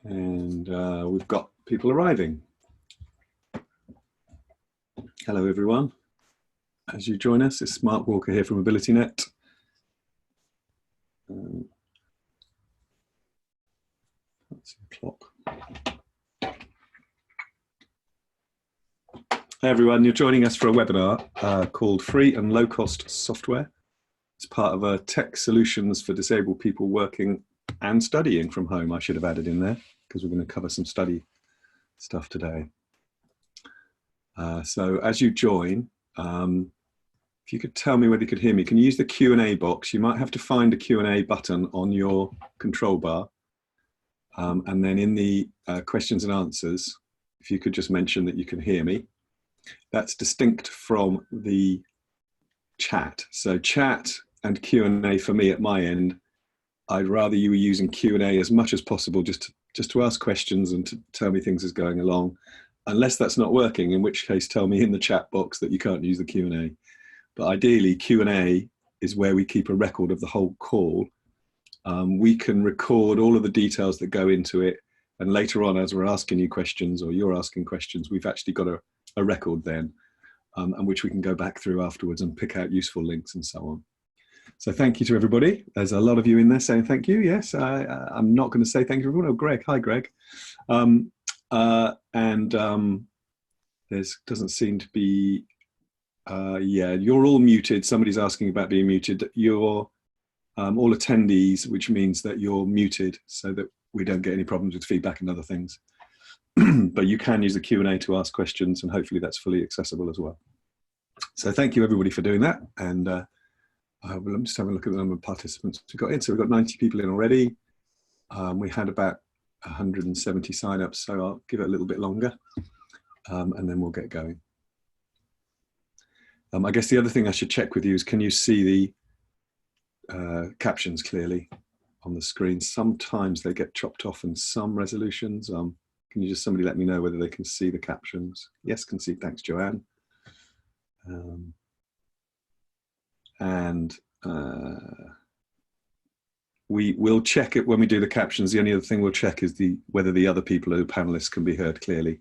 And we've got people arriving. Hello, everyone. As you join us, it's Mark Walker here from AbilityNet. That's the clock. Hey, everyone. You're joining us for a webinar called Free and Low-Cost Software. It's part of a tech solutions for disabled people working and studying from home. I should have added in there because we're going to cover some study stuff today. So as you join, if you could tell me whether you could hear me, can you use the Q&A box? You might have to find a Q&A button on your control bar. And then in the questions and answers, if you could just mention that you can hear me. That's distinct from the chat. So chat and Q&A for me at my end, I'd rather you were using Q&A as much as possible just to ask questions and to tell me things as going along. Unless that's not working, in which case tell me in the chat box that you can't use the Q&A. But ideally, Q&A is where we keep a record of the whole call. We can record all of the details that go into it. And later on, as we're asking you questions or you're asking questions, we've actually got a record then, and which we can go back through afterwards and pick out useful links and so on. So thank you to everybody. There's a lot of you in there saying thank you. Yes, I'm not going to say thank you to everyone. Oh, Greg. Hi, Greg. There doesn't seem to be, yeah, you're all muted. Somebody's asking about being muted. You're all attendees, which means that you're muted so that we don't get any problems with feedback and other things. But you can use the Q&A to ask questions, and hopefully that's fully accessible as well. So thank you everybody for doing that. And I'm just having a look at the number of participants we got in. So we've got 90 people in already. We had about 170 sign-ups, so I'll give it a little bit longer, and then we'll get going. I guess the other thing I should check with you is, can you see the captions clearly on the screen? Sometimes they get chopped off in some resolutions. Can you just somebody let me know whether they can see the captions? Yes, can see. Thanks, Joanne. We will check it when we do the captions. The only other thing we'll check is whether the other people who are panelists can be heard clearly.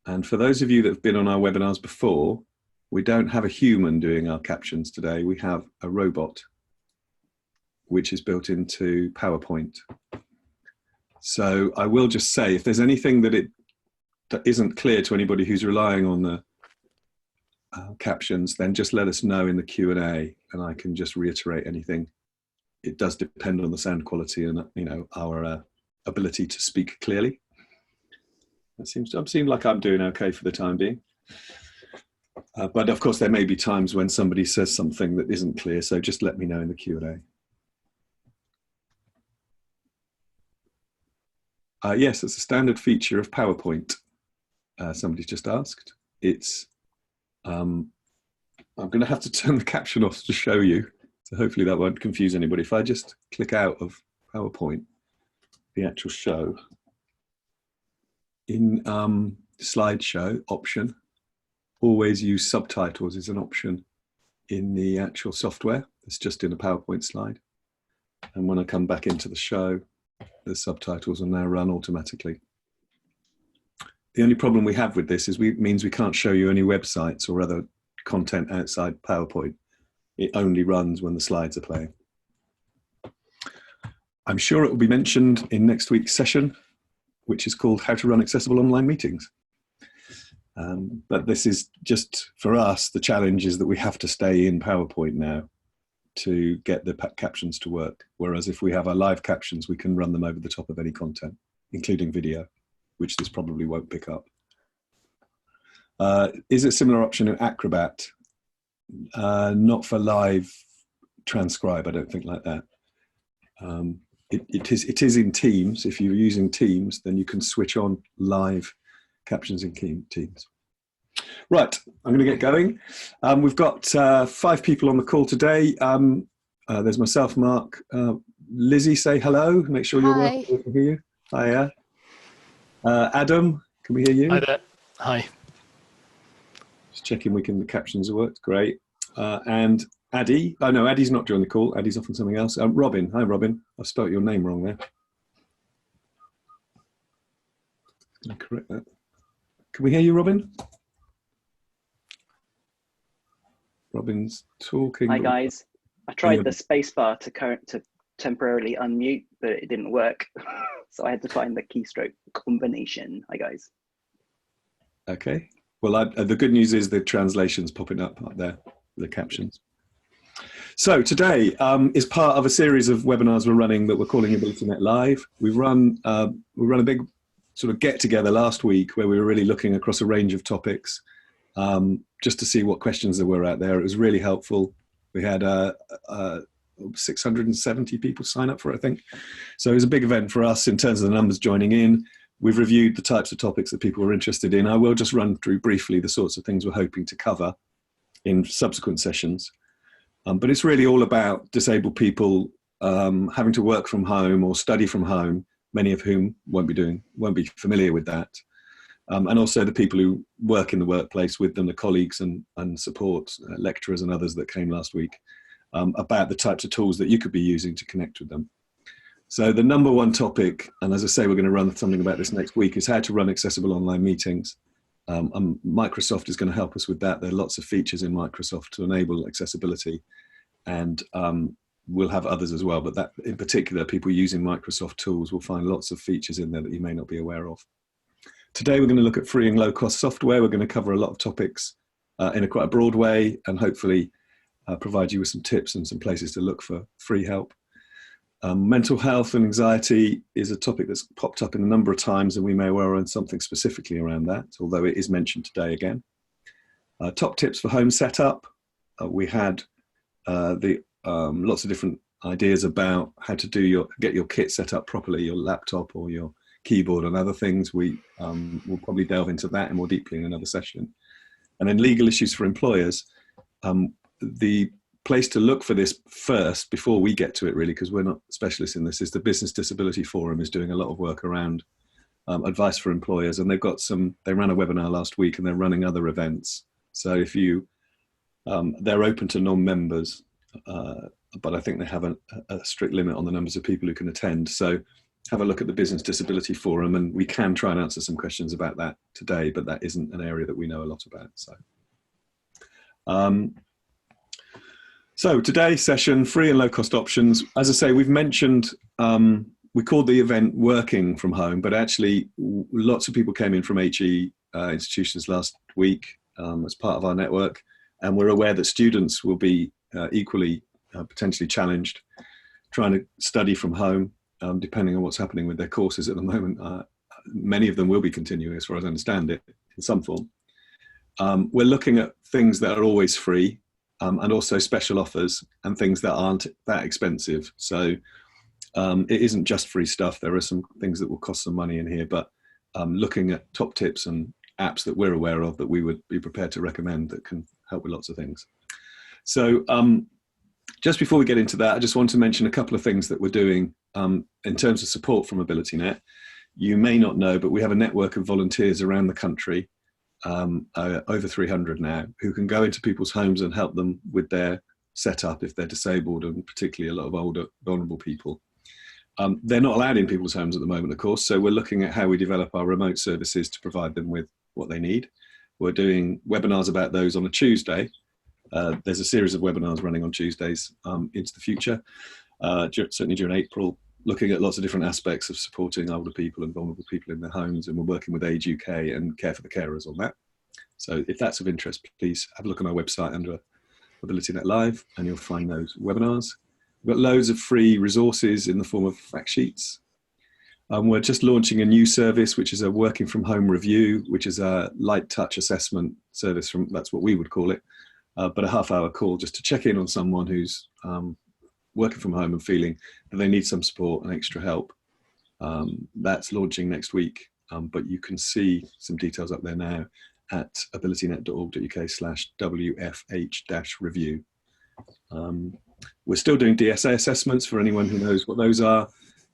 And for those of you that have been on our webinars before, we don't have a human doing our captions today. We have a robot, which is built into PowerPoint. So I will just say, if there's anything that isn't clear to anybody who's relying on the captions, then just let us know in the Q&A, and I can just reiterate anything. It does depend on the sound quality and our ability to speak clearly. It seems like I'm doing okay for the time being. But of course, there may be times when somebody says something that isn't clear, so just let me know in the Q&A. Yes, it's a standard feature of PowerPoint. Somebody's just asked. It's I'm going to have to turn the caption off to show you, so hopefully that won't confuse anybody. If I just click out of PowerPoint, the actual show, in slideshow option, always use subtitles is an option in the actual software. It's just in a PowerPoint slide. And when I come back into the show, the subtitles will now run automatically. The only problem we have with this is means we can't show you any websites or other content outside PowerPoint. It only runs when the slides are playing. I'm sure it will be mentioned in next week's session, which is called How to Run Accessible Online Meetings. But this is just, for us, the challenge is that we have to stay in PowerPoint now to get the captions to work. Whereas if we have our live captions, we can run them over the top of any content, including video, which this probably won't pick up. Is it a similar option in Acrobat? Not for live transcribe, I don't think like that. It is in Teams. If you're using Teams, then you can switch on live captions in Teams. Right, I'm going to get going. We've got 5 people on the call today. There's myself, Mark. Lizzie, say hello. Make sure you're well. We can hear you. Hiya. Adam, can we hear you? Hi there. Hi. Just checking the captions worked. Great. and Addy. Oh no, Addy's not joined the call. Addy's off on something else. Robin. Hi, Robin. I've spelt your name wrong there. Can I correct that? Can we hear you, Robin? Robin's talking. Hi guys. I tried the spacebar to temporarily unmute, but it didn't work. So I had to find the keystroke combination. Hi guys. Okay. Well, the good news is the translation's popping up there, the captions. So today is part of a series of webinars we're running that we're calling AbilityNet Live. We've run a big sort of get together last week where we were really looking across a range of topics just to see what questions there were out there. It was really helpful. We had 670 people sign up for it, I think. So it was a big event for us in terms of the numbers joining in. We've reviewed the types of topics that people were interested in. I will just run through briefly the sorts of things we're hoping to cover in subsequent sessions. But it's really all about disabled people having to work from home or study from home, many of whom won't be familiar with that. And also the people who work in the workplace with them, the colleagues and support lecturers and others that came last week, about the types of tools that you could be using to connect with them. So the number one topic, and as I say, we're going to run something about this next week, is how to run accessible online meetings. Microsoft is going to help us with that. There are lots of features in Microsoft to enable accessibility, and we'll have others as well. But that, in particular, people using Microsoft tools will find lots of features in there that you may not be aware of. Today, we're going to look at free and low-cost software. We're going to cover a lot of topics in quite a broad way, and hopefully provide you with some tips and some places to look for free help. Mental health and anxiety is a topic that's popped up in a number of times, and we may well run something specifically around that, although it is mentioned today again. Top tips for home setup. We had lots of different ideas about how to get your kit set up properly, your laptop or your keyboard and other things. We will probably delve into that more deeply in another session. And then legal issues for employers. The place to look for this first, before we get to it really, because we're not specialists in this, is the Business Disability Forum is doing a lot of work around advice for employers, and they ran a webinar last week and they're running other events. So if they're open to non-members, but I think they have a strict limit on the numbers of people who can attend. So have a look at the Business Disability Forum, and we can try and answer some questions about that today, but that isn't an area that we know a lot about. So today's session, free and low cost options. As I say, we've mentioned, we called the event Working from Home, but actually lots of people came in from HE institutions last week as part of our network. And we're aware that students will be equally potentially challenged trying to study from home, depending on what's happening with their courses at the moment. Many of them will be continuing, as far as I understand it, in some form. We're looking at things that are always free, and also special offers and things that aren't that expensive. So it isn't just free stuff. There are some things that will cost some money in here, but looking at top tips and apps that we're aware of that we would be prepared to recommend that can help with lots of things. So just before we get into that, I just want to mention a couple of things that we're doing in terms of support from AbilityNet. You may not know, but we have a network of volunteers around the country, over 300 now, who can go into people's homes and help them with their setup if they're disabled, and particularly a lot of older, vulnerable people. They're not allowed in people's homes at the moment, of course, so we're looking at how we develop our remote services to provide them with what they need. We're doing webinars about those on a Tuesday. There's a series of webinars running on Tuesdays into the future, certainly during April, looking at lots of different aspects of supporting older people and vulnerable people in their homes, and we're working with Age UK and Care for the Carers on that. So if that's of interest, please have a look on our website under AbilityNet Live, and you'll find those webinars. We've got loads of free resources in the form of fact sheets. We're just launching a new service, which is a working from home review, which is a light touch assessment service that's what we would call it, but a half-hour call just to check in on someone who's working from home and feeling that they need some support and extra help. That's launching next week, but you can see some details up there now at abilitynet.org.uk/WFH-review. We're still doing DSA assessments for anyone who knows what those are.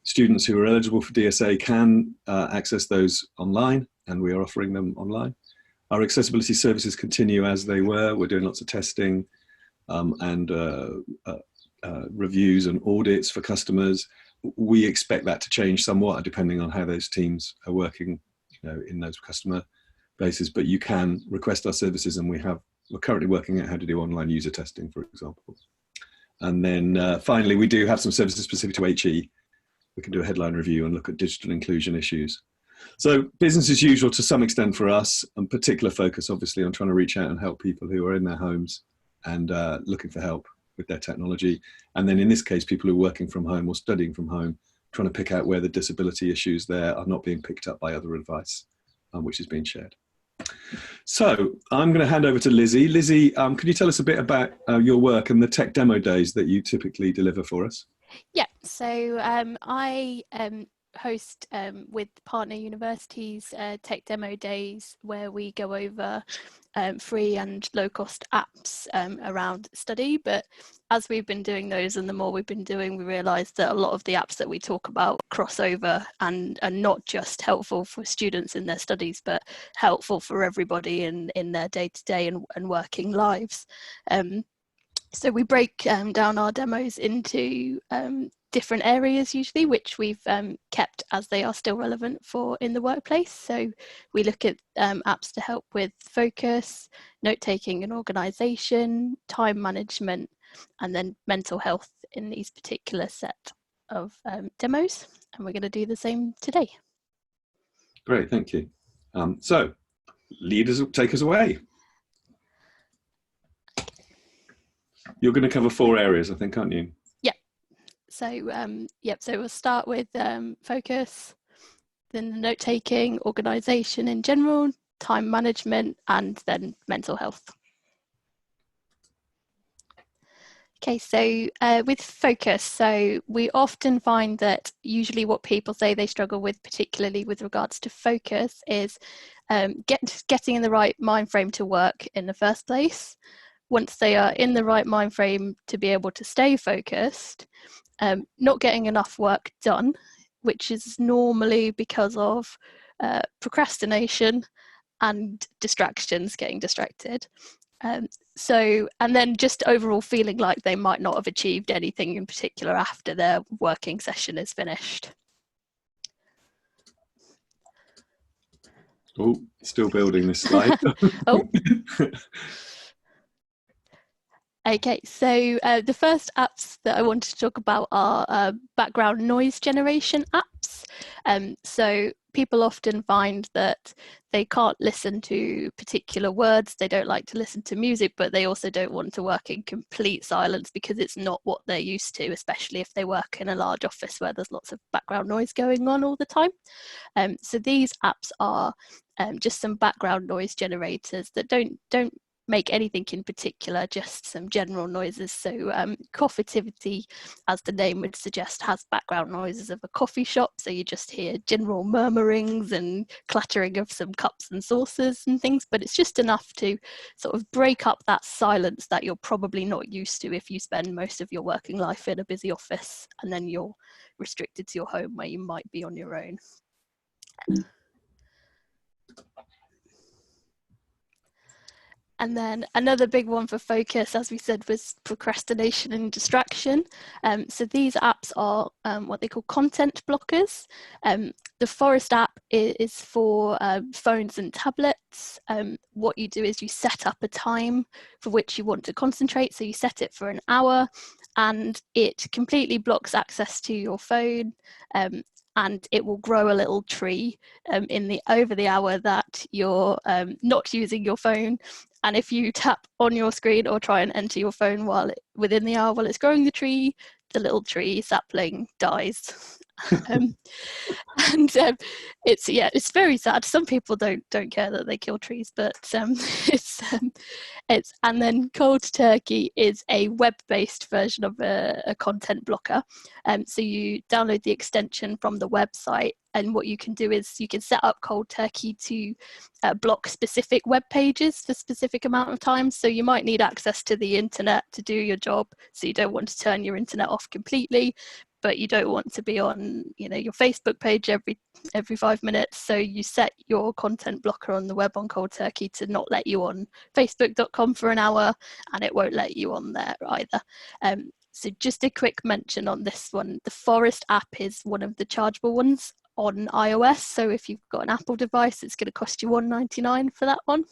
Students who are eligible for DSA can access those online, and we are offering them online. Our accessibility services continue as they were. We're doing lots of testing. and reviews and audits for customers. We expect that to change somewhat depending on how those teams are working, in those customer bases. But you can request our services, and we're currently working out how to do online user testing, for example. And then finally, we do have some services specific to HE. We can do a headline review and look at digital inclusion issues. So business as usual to some extent for us, and particular focus obviously on trying to reach out and help people who are in their homes and looking for help with their technology. And then in this case, people who are working from home or studying from home, trying to pick out where the disability issues there are not being picked up by other advice, which is being shared. So I'm going to hand over to Lizzie. Lizzie, could you tell us a bit about your work and the tech demo days that you typically deliver for us? Yeah, so I host with partner universities tech demo days where we go over free and low cost apps around study. But as we've been doing those and the more we've been doing, we realised that a lot of the apps that we talk about cross over and are not just helpful for students in their studies, but helpful for everybody in their day-to-day and working lives. So we break down our demos into different areas usually, which we've kept as they are still relevant for in the workplace. So we look at apps to help with focus, note-taking and organisation, time management, and then mental health in these particular set of demos. And we're going to do the same today. Great, thank you. So leaders, take us away. You're going to cover 4 areas, I think, aren't you? Yep. So, so we'll start with focus, then the note-taking, organisation in general, time management, and then mental health. Okay, so with focus, so we often find that usually what people say they struggle with, particularly with regards to focus, is getting in the right mind frame to work in the first place. Once they are in the right mind frame to be able to stay focused, not getting enough work done, which is normally because of procrastination and distractions, getting distracted. And then just overall feeling like they might not have achieved anything in particular after their working session is finished. Oh, still building this slide. Oh. Okay, so the first apps that I wanted to talk about are background noise generation apps. So people often find that they can't listen to particular words, they don't like to listen to music, but they also don't want to work in complete silence because it's not what they're used to, especially if they work in a large office where there's lots of background noise going on all the time. So these apps are just some background noise generators that don't make anything in particular, just some general noises. So Coffeetivity, as the name would suggest, has background noises of a coffee shop, so you just hear general murmurings and clattering of some cups and saucers and things, but it's just enough to sort of break up that silence that you're probably not used to if you spend most of your working life in a busy office and then you're restricted to your home where you might be on your own. And then another big one for focus, as we said, was procrastination and distraction. So these apps are what they call content blockers. The Forest app is for phones and tablets. What you do is you set up a time for which you want to concentrate. So you set it for an hour and it completely blocks access to your phone. And it will grow a little tree over the hour that you're not using your phone. And if you tap on your screen or try and enter your phone within the hour while it's growing the tree, the little tree sapling dies. It's very sad. Some people don't care that they kill trees, but and then Cold Turkey is a web-based version of a content blocker. So you download the extension from the website, and what you can do is you can set up Cold Turkey to block specific web pages for a specific amount of time. So you might need access to the internet to do your job, so you don't want to turn your internet off completely. but you don't want to be on, you know, your Facebook page every 5 minutes. So you set your content blocker on the web on cold turkey to not let you on facebook.com for an hour, and it won't let you on there either. So just a quick mention on this one, the Forest app is one of the chargeable ones on iOS. So if you've got an Apple device, it's going to cost you $1.99 for that one.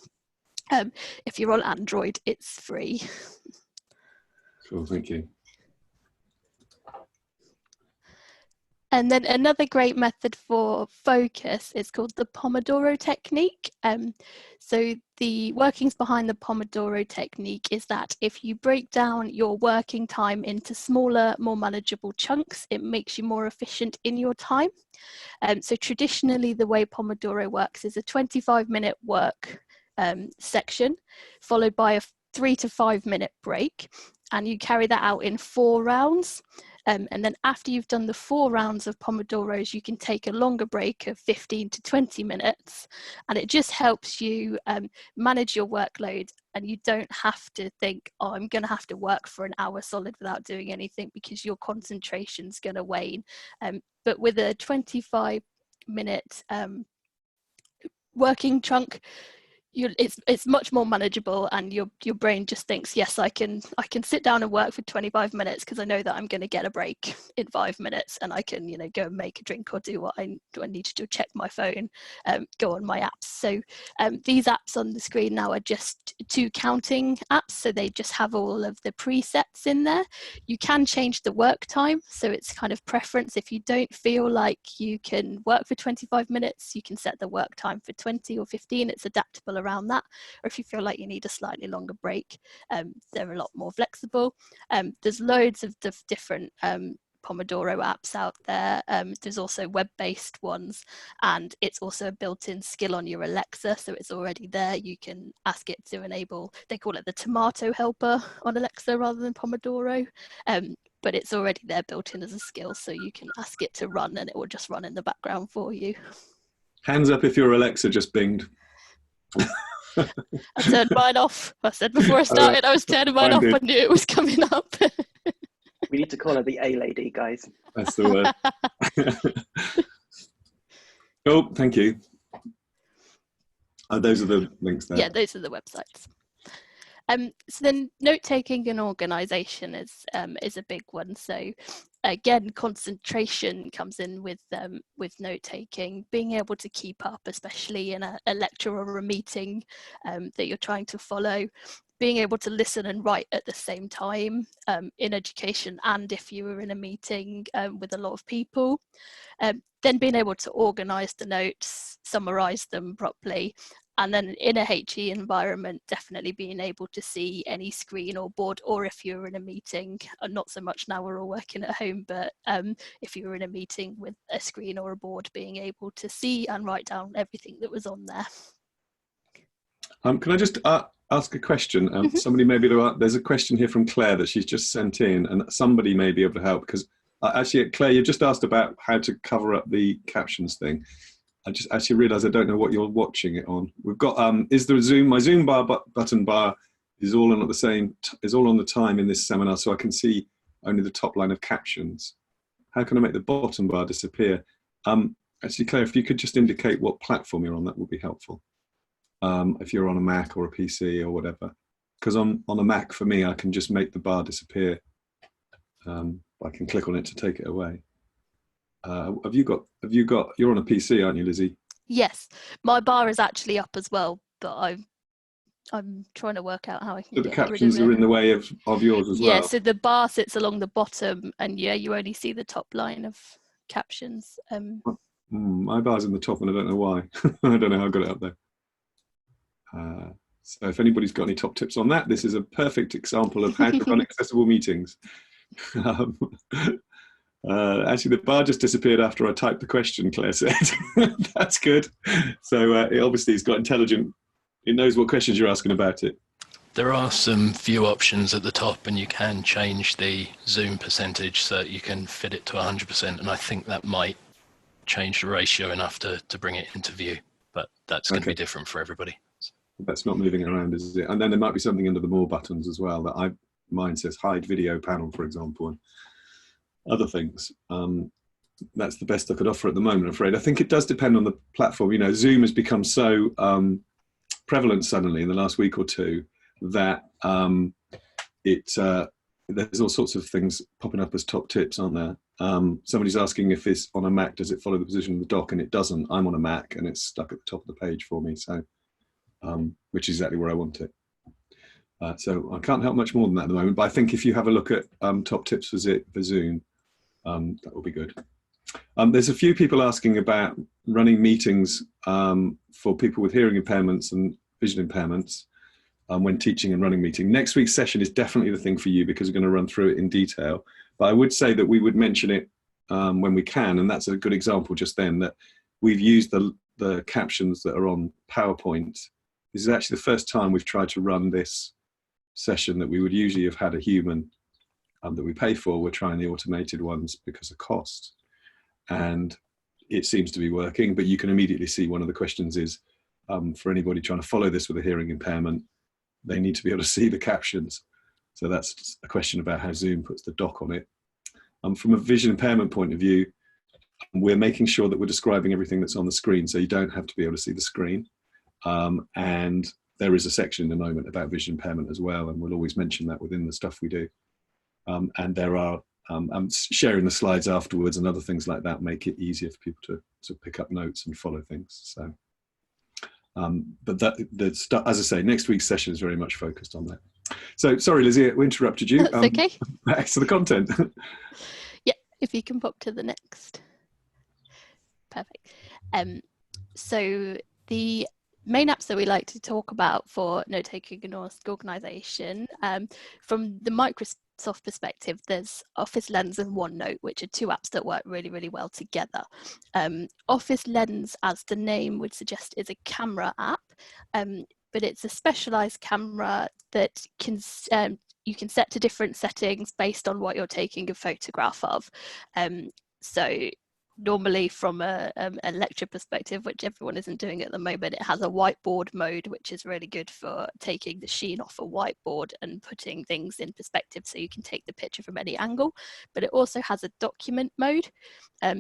If you're on Android, it's free. Cool, thank you. And then another great method for focus is called the Pomodoro technique. So the workings behind the Pomodoro technique is that if you break down your working time into smaller, more manageable chunks, it makes you more efficient in your time. So traditionally, the way Pomodoro works is a 25-minute work section, followed by a 3 to 5 minute break, and you carry that out in 4 rounds. And then after you've done the 4 rounds of Pomodoros, you can take a longer break of 15 to 20 minutes. And it just helps you manage your workload, and you don't have to think, oh, I'm going to have to work for an hour solid without doing anything, because your concentration's going to wane. But with a 25-minute working chunk, it's much more manageable, and your brain just thinks, yes, I can sit down and work for 25 minutes because I know that I'm going to get a break in 5 minutes, and I can, you know, go and make a drink or do what I need to do, check my phone, go on my apps. So these apps on the screen now are just 2 counting apps, so they just have all of the presets in there. You can change the work time, so it's kind of preference. If you don't feel like you can work for 25 minutes, you can set the work time for 20 or 15. It's adaptable around that. Or if you feel like you need a slightly longer break, they're a lot more flexible. There's loads of different Pomodoro apps out there. There's also web-based ones, and it's also a built-in skill on your Alexa, so it's already there. You can ask it to enable, they call it the tomato helper on Alexa rather than Pomodoro, but it's already there built in as a skill, so you can ask it to run and it will just run in the background for you. Hands up if your Alexa just binged. I turned mine off. I said before I started, I was turning mine off. I knew it was coming up. We need to call her the A lady, guys. That's the word. Oh, thank you. Those are the links there. Yeah, those are the websites. So then note-taking and organisation is a big one. So again, concentration comes in with note-taking, being able to keep up, especially in a lecture or a meeting that you're trying to follow, being able to listen and write at the same time in education, and if you were in a meeting with a lot of people, then being able to organise the notes, summarise them properly. And then in a HE environment, definitely being able to see any screen or board, or if you're in a meeting, not so much now we're all working at home, but if you were in a meeting with a screen or a board, being able to see and write down everything that was on there. Can I just ask a question? Somebody, maybe there's a question here from Claire that she's just sent in, and somebody may be able to help, because actually, Claire, you just asked about how to cover up the captions thing. I just actually realised I don't know what you're watching it on. We've got is the Zoom, my Zoom button bar is all on at the same is all on the time in this seminar, so I can see only the top line of captions. How can I make the bottom bar disappear? Actually, Claire, if you could just indicate what platform you're on, that would be helpful. If you're on a Mac or a PC or whatever, because on a Mac for me, I can just make the bar disappear. I can click on it to take it away. Have you got, you're on a PC, aren't you, Lizzie? Yes, my bar is actually up as well, but I'm trying to work out how I can So the get rid of captions it. are in the way of yours as well? Yeah, so the bar sits along the bottom, and yeah, you only see the top line of captions. My bar's in the top, and I don't know why. I don't know how I got it up there. So if anybody's got any top tips on that, this is a perfect example of how to run accessible meetings. Actually, the bar just disappeared after I typed the question, Claire said. That's good. So it obviously has got intelligent, it knows what questions you're asking about it. There are some view options at the top, and you can change the zoom percentage so that you can fit it to 100%, and I think that might change the ratio enough to bring it into view, but that's going to be different for everybody. That's not moving around, is it? And then there might be something under the more buttons as well that mine says hide video panel, for example. other things. That's the best I could offer at the moment, I'm afraid. I think it does depend on the platform. You know, Zoom has become so prevalent suddenly in the last week or two that there's all sorts of things popping up as top tips, aren't there? Somebody's asking if it's on a Mac, does it follow the position of the dock? And it doesn't. I'm on a Mac and it's stuck at the top of the page for me, so which is exactly where I want it. So I can't help much more than that at the moment, but I think if you have a look at top tips for Zoom, that will be good. There's a few people asking about running meetings for people with hearing impairments and vision impairments when teaching and running meeting. Next week's session is definitely the thing for you because we're going to run through it in detail. But I would say that we would mention it when we can, and that's a good example just then, that we've used the captions that are on PowerPoint. This is actually the first time we've tried to run this session that we would usually have had a human that we pay for. We're trying the automated ones because of cost. And it seems to be working, but you can immediately see one of the questions is, for anybody trying to follow this with a hearing impairment, they need to be able to see the captions. So that's a question about how Zoom puts the dock on it. From a vision impairment point of view, we're making sure that we're describing everything that's on the screen, so you don't have to be able to see the screen. And there is a section in a moment about vision impairment as well, and we'll always mention that within the stuff we do. And there are, I'm sharing the slides afterwards, and other things like that make it easier for people to pick up notes and follow things. So, but as I say, next week's session is very much focused on that. So sorry, Lizzie, we interrupted you. That's okay. Back to the content. Yeah, if you can pop to the next. Perfect. So the main apps that we like to talk about for note-taking and organisation, from the Microsoft perspective, there's Office Lens and OneNote, which are two apps that work really, really well together. Office Lens, as the name would suggest, is a camera app, but it's a specialised camera that you can set to different settings based on what you're taking a photograph of. So normally from a lecture perspective, which everyone isn't doing at the moment, it has a whiteboard mode, which is really good for taking the sheen off a whiteboard and putting things in perspective so you can take the picture from any angle. But it also has a document mode.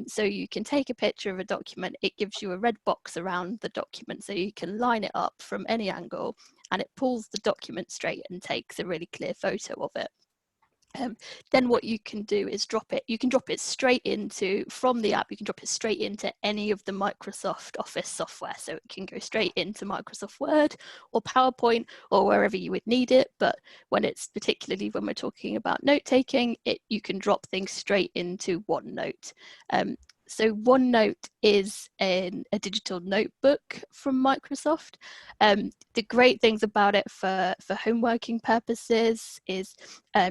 So you can take a picture of a document, it gives you a red box around the document so you can line it up from any angle, and it pulls the document straight and takes a really clear photo of it. Then what you can do is drop it. You can drop it straight into, from the app, you can drop it straight into any of the Microsoft Office software. So it can go straight into Microsoft Word or PowerPoint or wherever you would need it. But when we're talking about note taking, you can drop things straight into OneNote. So OneNote is a digital notebook from Microsoft. The great things about it for homeworking purposes is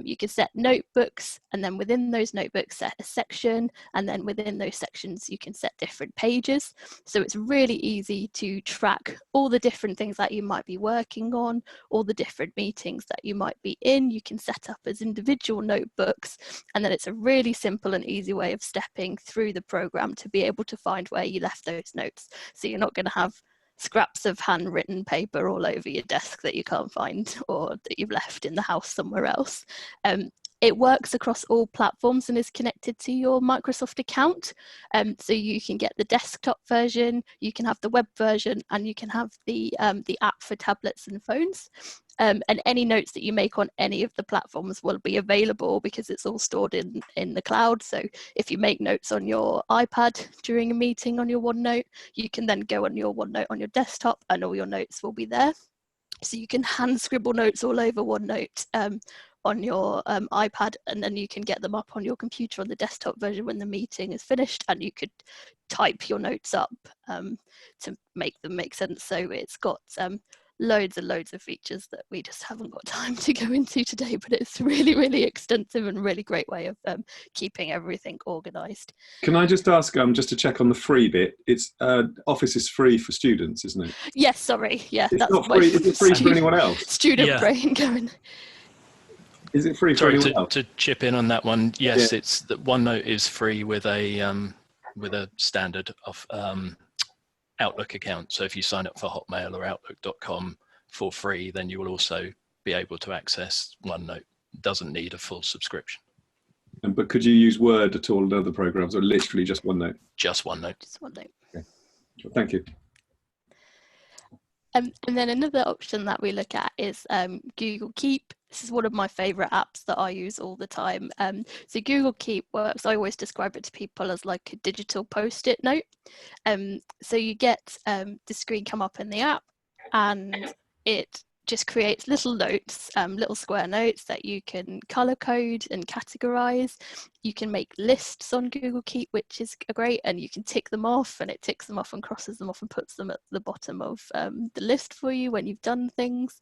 you can set notebooks, and then within those notebooks set a section, and then within those sections you can set different pages. So it's really easy to track all the different things that you might be working on, all the different meetings that you might be in. You can set up as individual notebooks, and then it's a really simple and easy way of stepping through the program to be able to find where you left those notes. So you're not going to have scraps of handwritten paper all over your desk that you can't find or that you've left in the house somewhere else. It works across all platforms and is connected to your Microsoft account. So you can get the desktop version, you can have the web version, and you can have the app for tablets and phones. And any notes that you make on any of the platforms will be available because it's all stored in the cloud. So if you make notes on your iPad during a meeting on your OneNote, you can then go on your OneNote on your desktop and all your notes will be there. So you can hand scribble notes all over OneNote on your iPad, and then you can get them up on your computer on the desktop version when the meeting is finished, and you could type your notes up to make them make sense. So it's got loads and loads of features that we just haven't got time to go into today, but it's really, really extensive and really great way of keeping everything organized. Can I just ask, just to check on the free bit, it's Office is free for students, isn't it? Yes, sorry. Yeah, it's that's not free. Is it free for anyone else? Student brain going. Is it free for anyone else? To chip in on that one, yes, it's that OneNote is free with a standard of Outlook account. So if you sign up for Hotmail or Outlook.com for free, then you will also be able to access OneNote. It doesn't need a full subscription. But could you use Word at all in other programs, or literally just OneNote? Just OneNote. Just OneNote. Okay. Thank you. And then another option that we look at is Google Keep. This is one of my favorite apps that I use all the time. So Google Keep works, I always describe it to people as like a digital post-it note. So you get the screen come up in the app, and it just creates little notes, little square notes that you can color code and categorize. You can make lists on Google Keep, which is great, and you can tick them off, and it ticks them off and crosses them off and puts them at the bottom of the list for you when you've done things.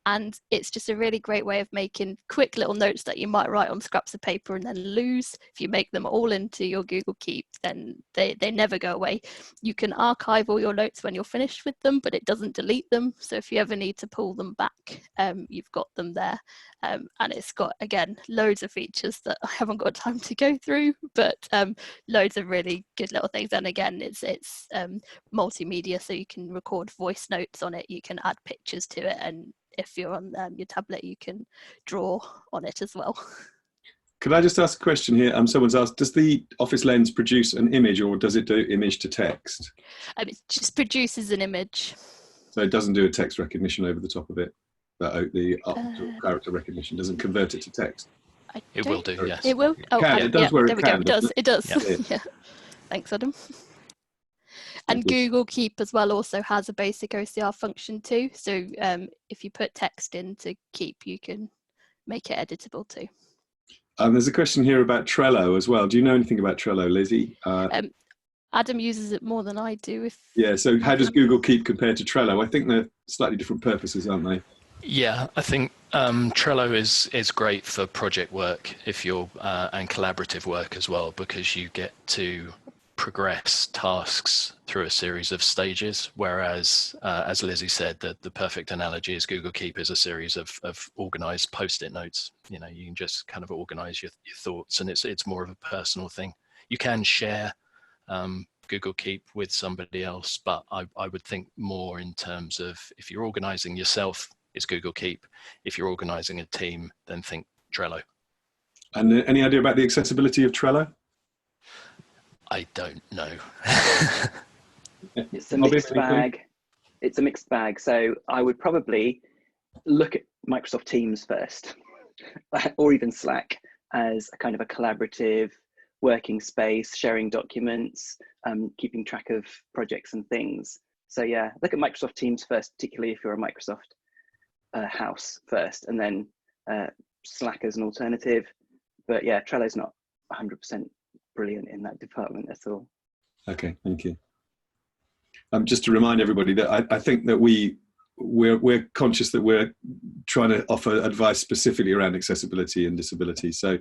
And it's just a really great way of making quick little notes that you might write on scraps of paper and then lose. If you make them all into your Google Keep, then they never go away. You can archive all your notes when you're finished with them, but it doesn't delete them. So if you ever need to pull them back, you've got them there. And it's got, again, loads of features that I haven't got time to go through, but loads of really good little things. And again, it's multimedia, so you can record voice notes on it, you can add pictures to it, and if you're on your tablet, you can draw on it as well. Could I just ask a question here? Someone's asked, does the Office Lens produce an image, or does it do image to text? It just produces an image. So it doesn't do a text recognition over the top of it? The character recognition doesn't convert it to text? It will do, yes. It will? Oh, it does where there it we can. go. It does. Yeah. Yeah. Thanks, Adam. And Google Keep as well also has a basic OCR function too. So if you put text into Keep, you can make it editable too. There's a question here about Trello as well. Do you know anything about Trello, Lizzie? Adam uses it more than I do. Yeah, so how does Google Keep compare to Trello? I think they're slightly different purposes, aren't they? Yeah, I think Trello is great for project work if you're and collaborative work as well, because you get to progress tasks through a series of stages, whereas as Lizzie said, the perfect analogy is Google Keep is a series of organized post-it notes. You know, you can just kind of organize your thoughts, and it's more of a personal thing. You can share Google Keep with somebody else, but I would think more in terms of, if you're organizing yourself, it's Google Keep. If you're organizing a team, then think Trello. And any idea about the accessibility of Trello? I don't know. It's a mixed bag. It's a mixed bag. So I would probably look at Microsoft Teams first, or even Slack, as a kind of a collaborative working space, sharing documents, keeping track of projects and things. So yeah, look at Microsoft Teams first, particularly if you're a Microsoft house first, and then Slack as an alternative. But yeah, Trello's not 100% brilliant in that department at all. Okay, thank you. Just to remind everybody that I think that we're conscious that we're trying to offer advice specifically around accessibility and disability. So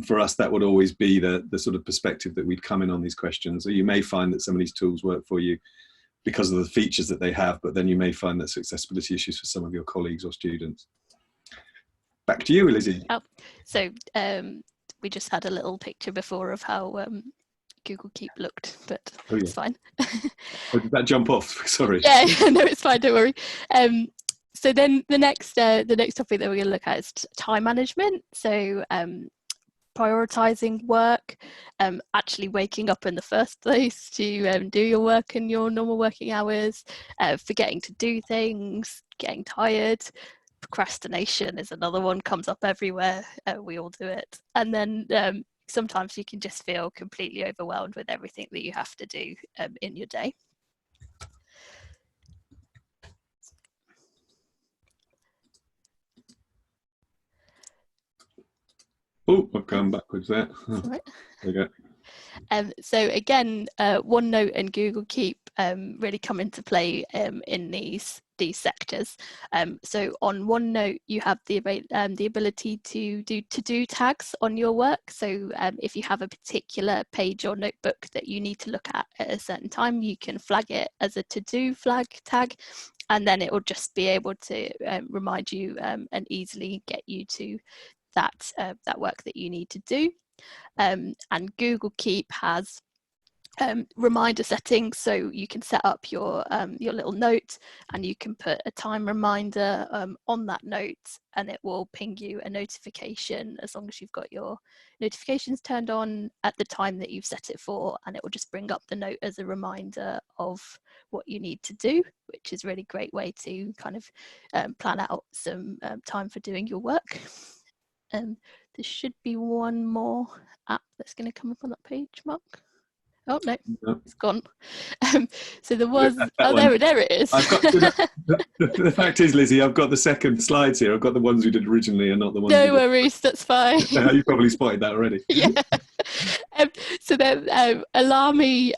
for us, that would always be the sort of perspective that we'd come in on these questions. So you may find that some of these tools work for you because of the features that they have, but then you may find that's accessibility issues for some of your colleagues or students. Back to you, Lizzie. Oh, so we just had a little picture before of how Google Keep looked, but it's fine. Oh, did that jump off? Sorry. Yeah, no, it's fine, don't worry. So then the next topic that we're going to look at is time management. So prioritizing work, actually waking up in the first place to do your work in your normal working hours, forgetting to do things, getting tired. Procrastination is another one, comes up everywhere. We all do it. And then sometimes you can just feel completely overwhelmed with everything that you have to do in your day. Oh, I've gone backwards there. Oh, right. There you go. So again, OneNote and Google Keep really come into play in these sectors. So on OneNote, you have the ability to do to-do tags on your work. So if you have a particular page or notebook that you need to look at a certain time, you can flag it as a to-do flag tag, and then it will just be able to remind you and easily get you to that work that you need to do. And Google Keep has reminder settings, so you can set up your little note, and you can put a time reminder on that note, and it will ping you a notification as long as you've got your notifications turned on at the time that you've set it for, and it will just bring up the note as a reminder of what you need to do, which is a really great way to kind of plan out some time for doing your work. There should be one more app that's going to come up on that page, Mark. Oh no, it's gone. So there was, there it is. I've got, the fact is, Lizzie, I've got the second slides here. I've got the ones we did originally and not the ones. No worries, that's fine. You probably spotted that already. Yeah. So then Alarmy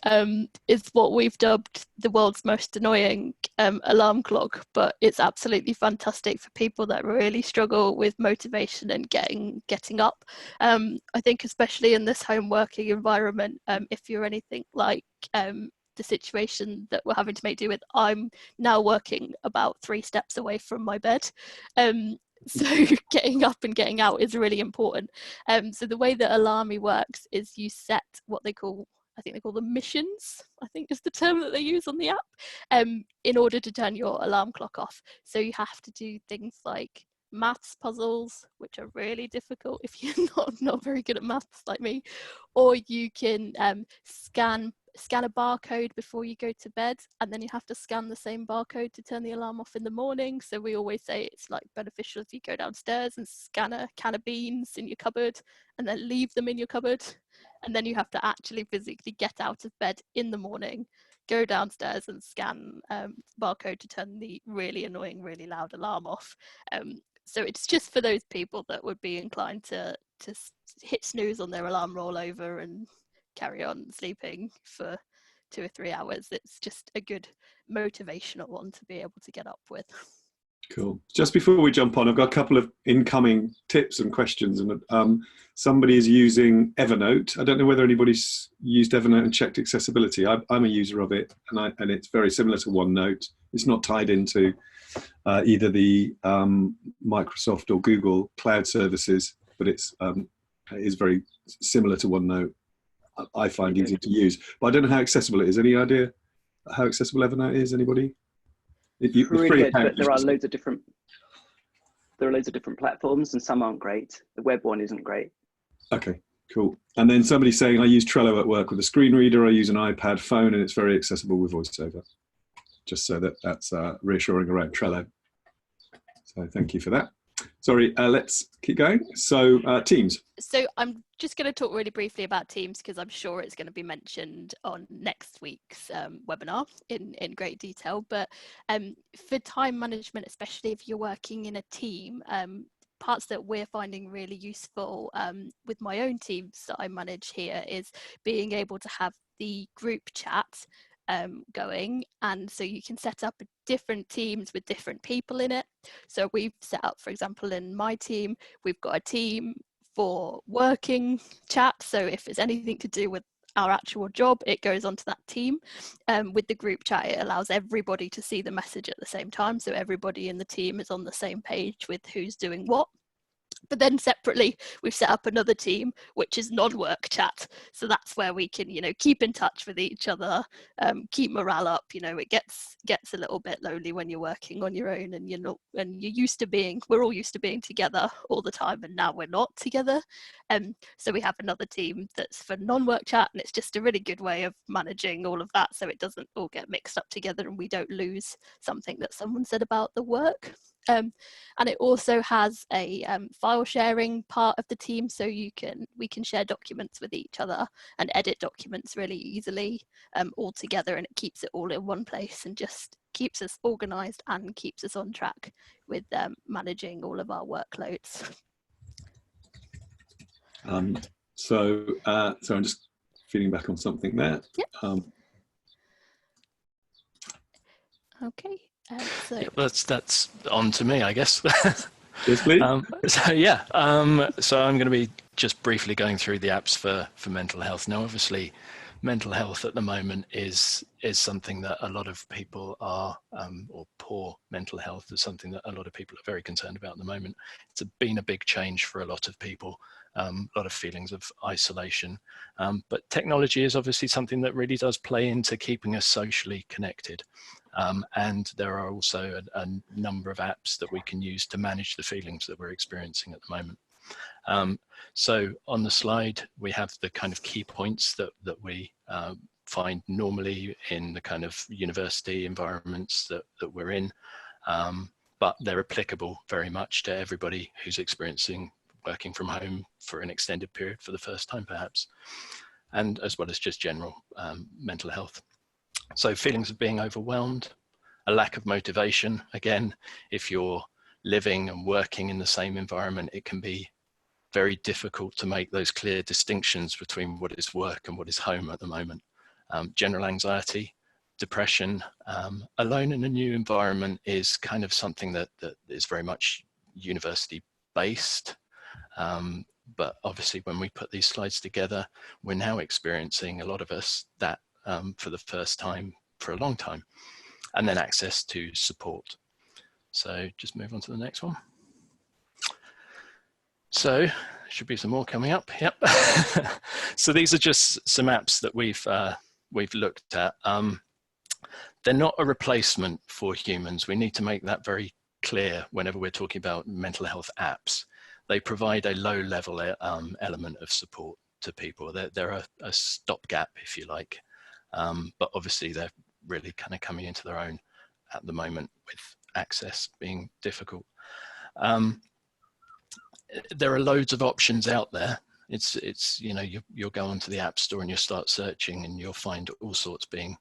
is what we've dubbed the world's most annoying alarm clock, but it's absolutely fantastic for people that really struggle with motivation and getting up. I think especially in this home working environment, if you're anything like the situation that we're having to make do with, I'm now working about 3 steps away from my bed. So getting up and getting out is really important. So the way that Alarmy works is you set what they call, I think they call them missions, I think is the term that they use on the app, in order to turn your alarm clock off. So you have to do things like maths puzzles, which are really difficult if you're not very good at maths like me, or you can scan a barcode before you go to bed, and then you have to scan the same barcode to turn the alarm off in the morning. So we always say it's like beneficial if you go downstairs and scan a can of beans in your cupboard and then leave them in your cupboard, and then you have to actually physically get out of bed in the morning, go downstairs and scan barcode to turn the really annoying, really loud alarm off. So it's just for those people that would be inclined to hit snooze on their alarm rollover and carry on sleeping for 2 or 3 hours. It's just a good motivational one to be able to get up with. Cool. Just before we jump on, I've got a couple of incoming tips and questions, and somebody is using Evernote. I don't know whether anybody's used Evernote and checked accessibility. I'm a user of it, and it's very similar to OneNote. It's not tied into either the Microsoft or Google cloud services, but it is very similar to OneNote. I find easy to use, but I don't know how accessible it is. Any idea how accessible Evernote is? Anybody? Pretty good, but there are loads of different platforms, and some aren't great. The web one isn't great. Okay, cool. And then somebody's saying, I use Trello at work with a screen reader. I use an iPad phone, and it's very accessible with VoiceOver. Just so that's reassuring around Trello. So thank you for that. Sorry, let's keep going. So Teams. So I'm just going to talk really briefly about Teams, because I'm sure it's going to be mentioned on next week's webinar in great detail. But for time management, especially if you're working in a team, parts that we're finding really useful with my own teams that I manage here is being able to have the group chat going, and so you can set up different teams with different people in it. So we've set up, for example, in my team, we've got a team for working chat, so if it's anything to do with our actual job, it goes onto that team. With the group chat, it allows everybody to see the message at the same time, so everybody in the team is on the same page with who's doing what. But then separately, we've set up another team, which is non-work chat. So that's where we can, keep in touch with each other, keep morale up. It gets a little bit lonely when you're working on your own, and we're all used to being together all the time, and now we're not together. So we have another team that's for non-work chat, and it's just a really good way of managing all of that, so it doesn't all get mixed up together and we don't lose something that someone said about the work. And it also has a file sharing part of the team, so we can share documents with each other and edit documents really easily all together, and it keeps it all in one place and just keeps us organized and keeps us on track with managing all of our workloads. So I'm just feeding back on something there. Yep. Okay. So yeah, that's on to me, I guess. Yes, please. So I'm going to be just briefly going through the apps for mental health. Now, obviously, mental health at the moment is something that a lot of people are, or poor mental health is something that a lot of people are very concerned about at the moment. It's been a big change for a lot of people, a lot of feelings of isolation. But technology is obviously something that really does play into keeping us socially connected. And there are also a number of apps that we can use to manage the feelings that we're experiencing at the moment. So on the slide, we have the kind of key points that we find normally in the kind of university environments that we're in, but they're applicable very much to everybody who's experiencing working from home for an extended period for the first time perhaps, and as well as just general mental health. So feelings of being overwhelmed, a lack of motivation. Again, if you're living and working in the same environment, it can be very difficult to make those clear distinctions between what is work and what is home at the moment. General anxiety, depression, alone in a new environment is kind of something that is very much university based. But obviously when we put these slides together, we're now experiencing, a lot of us, that for the first time for a long time, and then access to support. So just move on to the next one. So should be some more coming up. Yep. So these are just some apps that we've looked at. They're not a replacement for humans. We need to make that very clear whenever we're talking about mental health apps. They provide a low-level element of support to people. They're a stopgap, if you like, but obviously they're really kind of coming into their own at the moment with access being difficult. There are loads of options out there. It's you know, you'll go onto the App Store and you'll start searching and you'll find all sorts being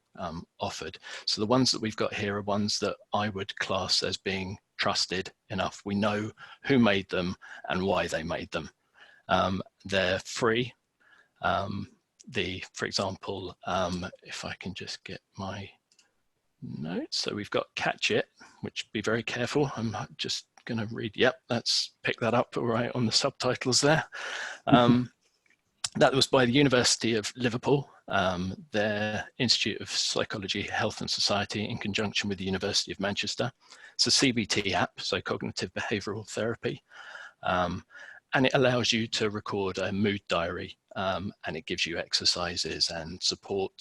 offered. So the ones that we've got here are ones that I would class as being trusted enough. We know who made them and why they made them. They're free. For example, if I can just get my notes. So we've got Catch It, which be very careful. I'm just going to read. Yep, let's pick that up right on the subtitles there. That was by the University of Liverpool, their Institute of Psychology, Health and Society, in conjunction with the University of Manchester. It's a CBT app, so cognitive behavioural therapy, and it allows you to record a mood diary, and it gives you exercises and support,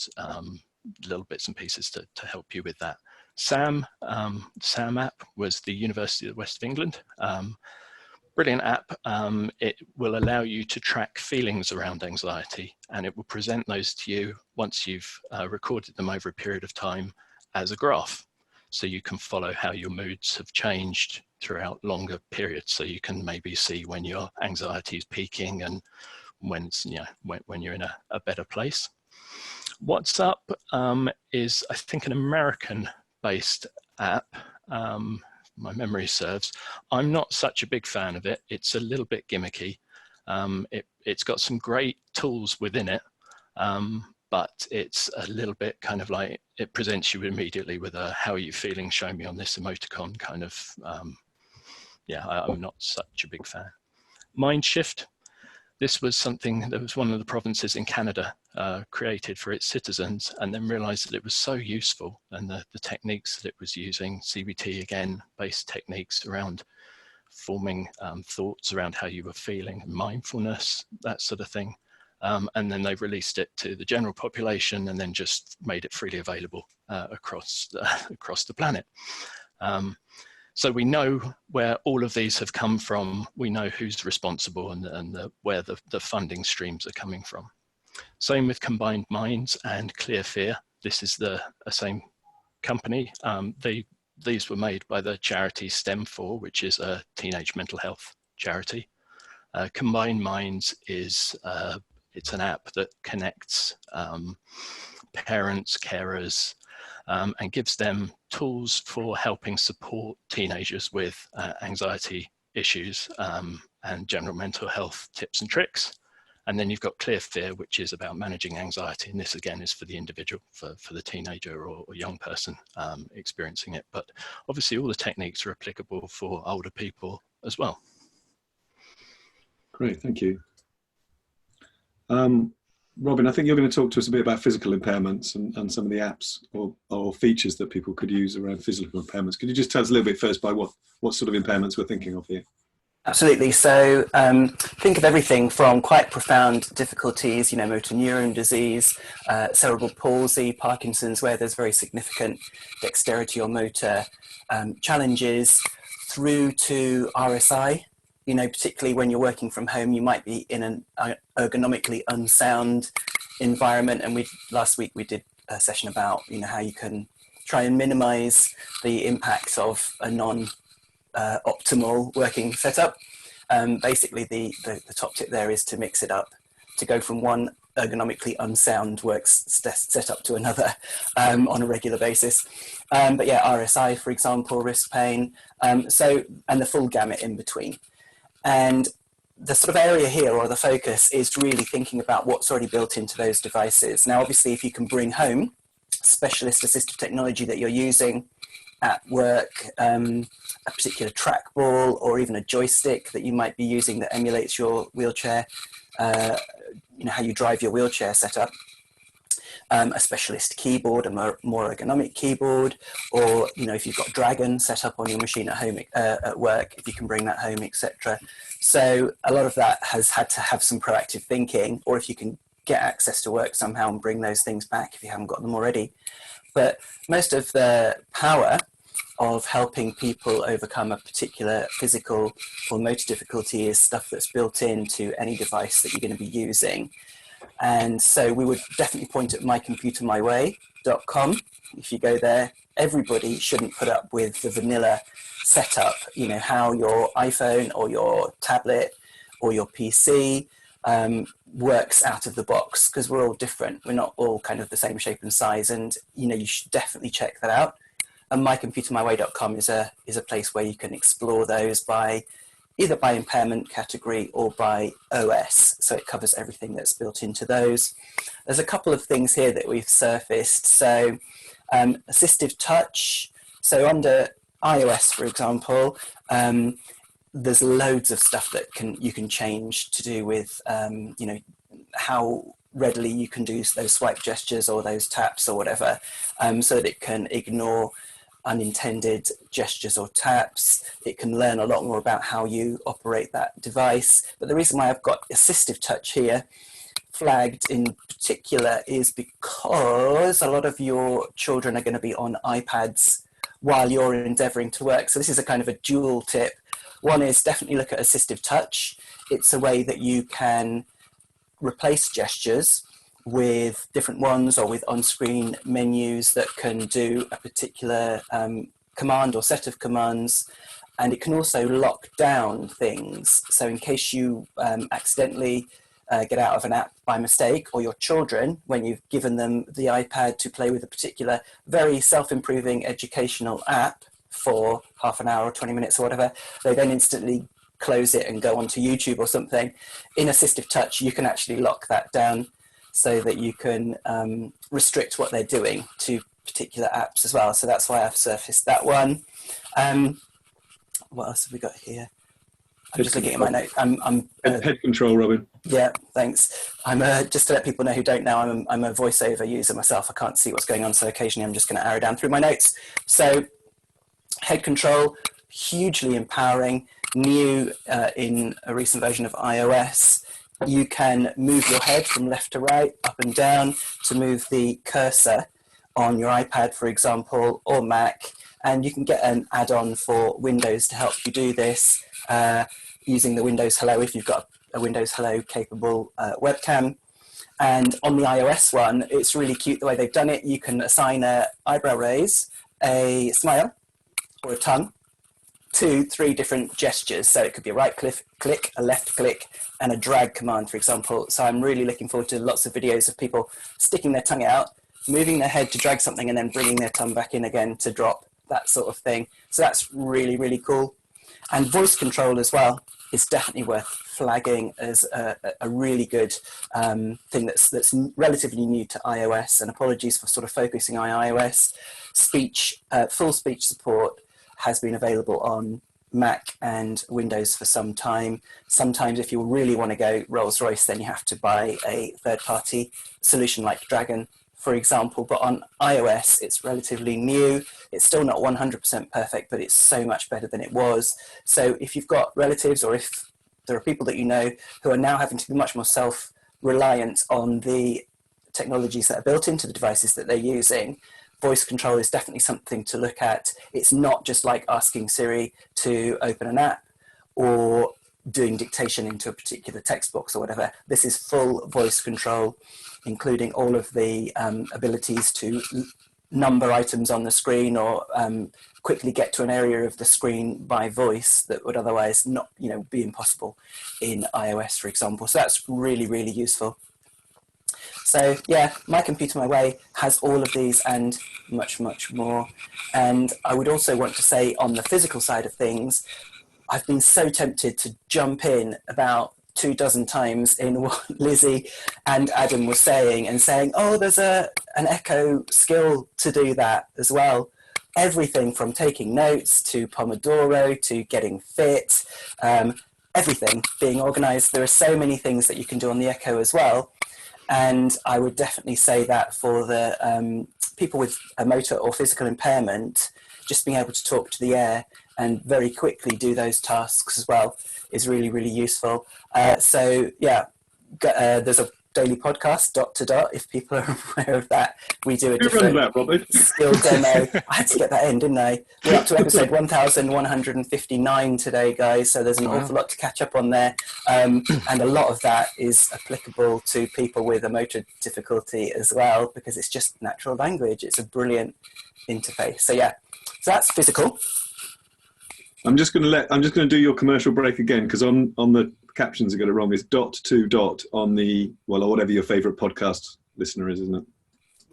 little bits and pieces to help you with that. SAM app was the University of the West of England. Brilliant app. It will allow you to track feelings around anxiety, and it will present those to you once you've recorded them over a period of time as a graph. So you can follow how your moods have changed throughout longer periods. So you can maybe see when your anxiety is peaking and when it's, you know, when you're in a better place. What's Up is, I think, an American-based app. My memory serves. I'm not such a big fan of it. It's a little bit gimmicky. It's got some great tools within it, but it's a little bit kind of like, it presents you immediately with a "how are you feeling, show me" on this emoticon kind of, yeah, I'm not such a big fan. Mindshift. This was something that was one of the provinces in Canada created for its citizens, and then realized that it was so useful, and the techniques that it was using, CBT again, based techniques around forming thoughts around how you were feeling, mindfulness, that sort of thing. And then they released it to the general population and then just made it freely available across the planet. So we know where all of these have come from. We know who's responsible and where the funding streams are coming from. Same with Combined Minds and Clear Fear. This is the same company. These were made by the charity STEM4, which is a teenage mental health charity. Combined Minds is it's an app that connects parents, carers, and gives them tools for helping support teenagers with anxiety issues and general mental health tips and tricks. And then you've got Clear Fear, which is about managing anxiety. And this again is for the individual, for the teenager or young person experiencing it. But obviously all the techniques are applicable for older people as well. Great, thank you. Robin, I think you're going to talk to us a bit about physical impairments and some of the apps or features that people could use around physical impairments. Could you just tell us a little bit first by what sort of impairments we're thinking of here? Absolutely. So think of everything from quite profound difficulties, motor neuron disease, cerebral palsy, Parkinson's, where there's very significant dexterity or motor challenges, through to RSI. Particularly when you're working from home, you might be in an ergonomically unsound environment. And last week we did a session about, how you can try and minimize the impact of a optimal working setup. Basically, the top tip there is to mix it up, to go from one ergonomically unsound work setup to another on a regular basis. But yeah, RSI, for example, wrist pain, and the full gamut in between. And the sort of area here, or the focus, is really thinking about what's already built into those devices. Now, obviously, if you can bring home specialist assistive technology that you're using at work, a particular trackball or even a joystick that you might be using that emulates your wheelchair, how you drive your wheelchair setup, a specialist keyboard, a more ergonomic keyboard, or if you've got Dragon set up on your machine at home, at work, if you can bring that home, etc. So a lot of that has had to have some proactive thinking, or if you can get access to work somehow and bring those things back if you haven't got them already. But most of the power of helping people overcome a particular physical or motor difficulty is stuff that's built into any device that you're going to be using. And so we would definitely point at mycomputermyway.com. If you go there, everybody shouldn't put up with the vanilla setup, how your iPhone or your tablet or your PC works out of the box, because we're all different. We're not all kind of the same shape and size, and you should definitely check that out. And mycomputermyway.com is a place where you can explore those either by impairment category or by OS. So it covers everything that's built into those. There's a couple of things here that we've surfaced. So assistive touch. So under iOS, for example, there's loads of stuff that you can change to do with, how readily you can do those swipe gestures or those taps or whatever, so that it can ignore unintended gestures or taps. It can learn a lot more about how you operate that device. But the reason why I've got assistive touch here flagged in particular is because a lot of your children are going to be on iPads while you're endeavoring to work. So this is a kind of a dual tip. One is definitely look at assistive touch. It's a way that you can replace gestures with different ones or with on-screen menus that can do a particular command or set of commands. And it can also lock down things. So in case you accidentally get out of an app by mistake, or your children, when you've given them the iPad to play with a particular very self-improving educational app for half an hour or 20 minutes or whatever, they then instantly close it and go onto YouTube or something. In assistive touch, you can actually lock that down so that you can restrict what they're doing to particular apps as well. So that's why I've surfaced that one. What else have we got here? I'm just looking at my notes. Head control, Robin. Yeah, thanks. I'm just to let people know who don't know, I'm a voiceover user myself. I can't see what's going on, so occasionally I'm just going to arrow down through my notes. So head control, hugely empowering, new in a recent version of iOS. You can move your head from left to right, up and down, to move the cursor on your iPad, for example, or Mac. And you can get an add-on for Windows to help you do this using the Windows Hello, if you've got a Windows Hello capable webcam. And on the iOS one, it's really cute the way they've done it. You can assign an eyebrow raise, a smile, or a tongue to 3 different gestures. So it could be a right click, a left click, and a drag command, for example. So I'm really looking forward to lots of videos of people sticking their tongue out, moving their head to drag something, and then bringing their tongue back in again to drop, that sort of thing. So that's really, really cool. And voice control as well is definitely worth flagging as a really good thing that's relatively new to iOS. And apologies for sort of focusing on iOS. Full speech support has been available on Mac and Windows for some time. Sometimes if you really want to go Rolls-Royce, then you have to buy a third-party solution like Dragon, for example. But on iOS, it's relatively new. It's still not 100% perfect, but it's so much better than it was. So if you've got relatives, or if there are people that you know who are now having to be much more self-reliant on the technologies that are built into the devices that they're using, voice control is definitely something to look at. It's not just like asking Siri to open an app or doing dictation into a particular text box or whatever. This is full voice control, including all of the abilities to number items on the screen, or quickly get to an area of the screen by voice that would otherwise not, be impossible in iOS, for example. So that's really, really useful. So yeah, My Computer My Way has all of these and much, much more. And I would also want to say, on the physical side of things, I've been so tempted to jump in about 24 times in what Lizzie and Adam were saying, and saying, oh, there's an Echo skill to do that as well. Everything from taking notes to Pomodoro to getting fit, everything being organized. There are so many things that you can do on the Echo as well. And I would definitely say that for the people with a motor or physical impairment, just being able to talk to the air and very quickly do those tasks as well is really, really useful. So yeah, there's a daily podcast, Dot to Dot, if people are aware of that. We do a different skill demo. I had to get that in, didn't I? We're up to episode 1159 today, guys, so there's an awful lot to catch up on there. And a lot of that is applicable to people with a motor difficulty as well, because it's just natural language. It's a brilliant interface. So yeah, so that's physical. I'm just going to do your commercial break again, because on the captions I got it wrong. It's dot to dot on the, well, or whatever your favourite podcast listener is, isn't it?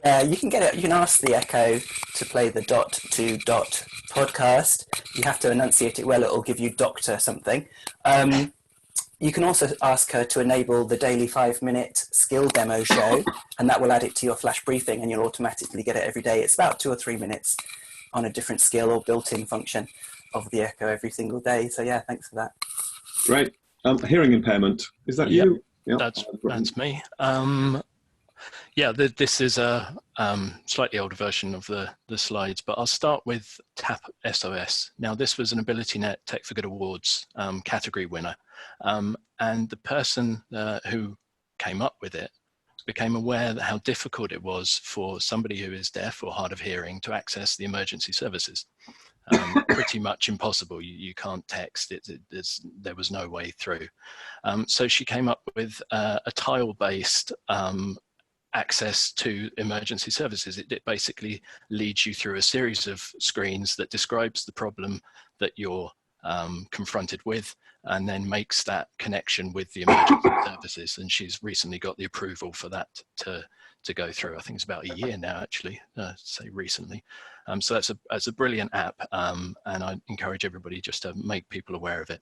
Yeah, you can get it. You can ask the Echo to play the dot to dot podcast. You have to enunciate it well. It'll give you Doctor something. You can also ask her to enable the daily 5-minute skill demo show, and that will add it to your flash briefing, and you'll automatically get it every day. It's about 2 or 3 minutes on a different skill or built-in function of the Echo every single day. So yeah, thanks for that. Great. Hearing impairment, is that you? Yep. That's me. Yeah, this is a slightly older version of the slides, but I'll start with Tap SOS. Now, this was an AbilityNet Tech for Good Awards category winner, and the person who came up with it became aware that how difficult it was for somebody who is deaf or hard of hearing to access the emergency services. Pretty much impossible. You can't text. There was no way through. So she came up with a tile-based access to emergency services. It basically leads you through a series of screens that describes the problem that you're confronted with, and then makes that connection with the emergency services. And she's recently got the approval for that to go through. I think it's about a year now, actually, say recently. So that's a brilliant app, and I encourage everybody just to make people aware of it.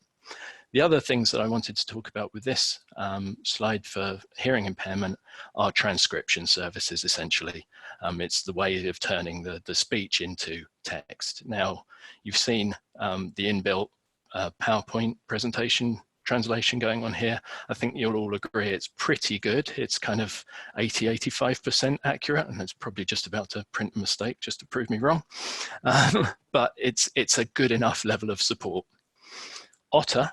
The other things that I wanted to talk about with this slide for hearing impairment are transcription services, essentially. It's the way of turning the speech into text. Now, you've seen the inbuilt PowerPoint presentation translation going on here. I think you'll all agree it's pretty good. It's kind of 85% accurate, and it's probably just about to print a mistake just to prove me wrong. But it's a good enough level of support. Otter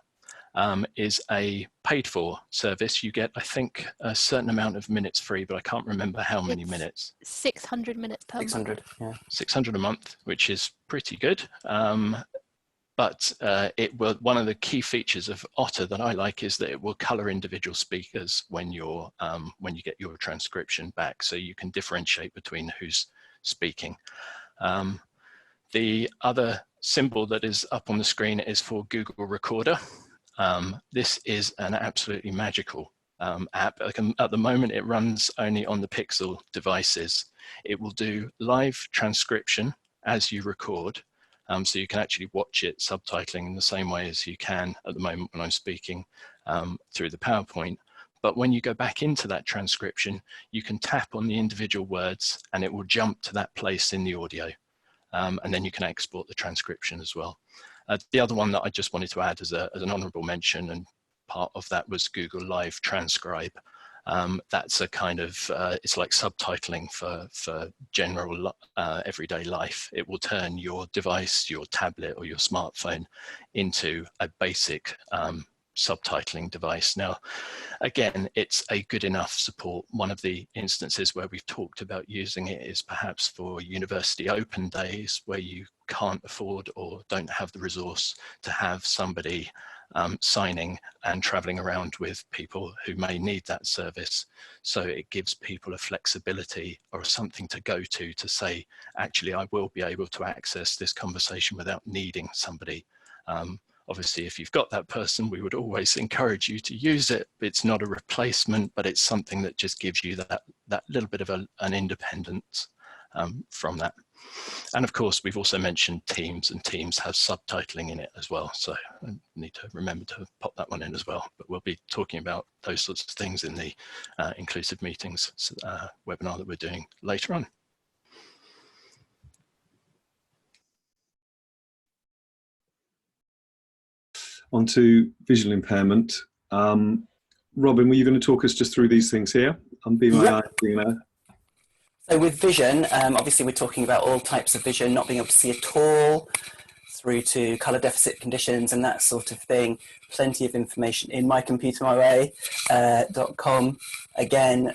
is a paid for service. You get, I think, a certain amount of minutes free, but I can't remember how many minutes. 600 minutes per month. 600, yeah. 600 a month, which is pretty good. But one of the key features of Otter that I like is that it will color individual speakers when you get your transcription back, so you can differentiate between who's speaking. The other symbol that is up on the screen is for Google Recorder. This is an absolutely magical app. At the moment, it runs only on the Pixel devices. It will do live transcription as you record. So you can actually watch it subtitling in the same way as you can at the moment when I'm speaking through the PowerPoint. But when you go back into that transcription, you can tap on the individual words and it will jump to that place in the audio. And then you can export the transcription as well. The other one that I just wanted to add as an honourable mention, and part of that was Google Live Transcribe. That's a kind of, it's like subtitling for general everyday life. It will turn your device, your tablet or your smartphone into a basic subtitling device. Now, again, it's a good enough support. One of the instances where we've talked about using it is perhaps for university open days where you can't afford or don't have the resource to have somebody signing and traveling around with people who may need that service. So it gives people a flexibility or something to go to say, actually, I will be able to access this conversation without needing somebody. Obviously, if you've got that person, we would always encourage you to use it. It's not a replacement, but it's something that just gives you that little bit of an independence from that. And of course, we've also mentioned Teams, and Teams has subtitling in it as well. So I need to remember to pop that one in as well. But we'll be talking about those sorts of things in the Inclusive Meetings webinar that we're doing later on. Onto visual impairment. Robin, were you going to talk us just through these things here? I'm being my eye. So with vision, obviously we're talking about all types of vision, not being able to see at all, through to colour deficit conditions and that sort of thing. Plenty of information in mycomputermyway.com. Again,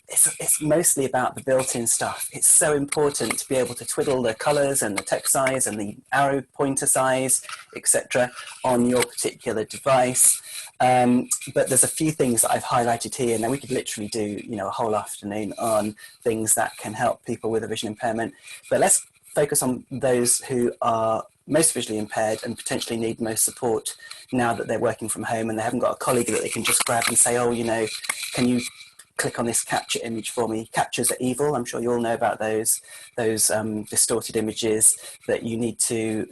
it's mostly about the built-in stuff. It's so important to be able to twiddle the colours and the text size and the arrow pointer size, etc. on your particular device. But there's a few things that I've highlighted here. Now we could literally do, a whole afternoon on things that can help people with a vision impairment. But let's focus on those who are most visually impaired and potentially need most support now that they're working from home and they haven't got a colleague that they can just grab and say, oh, can you click on this capture image for me? Captures are evil. I'm sure you all know about those distorted images that you need to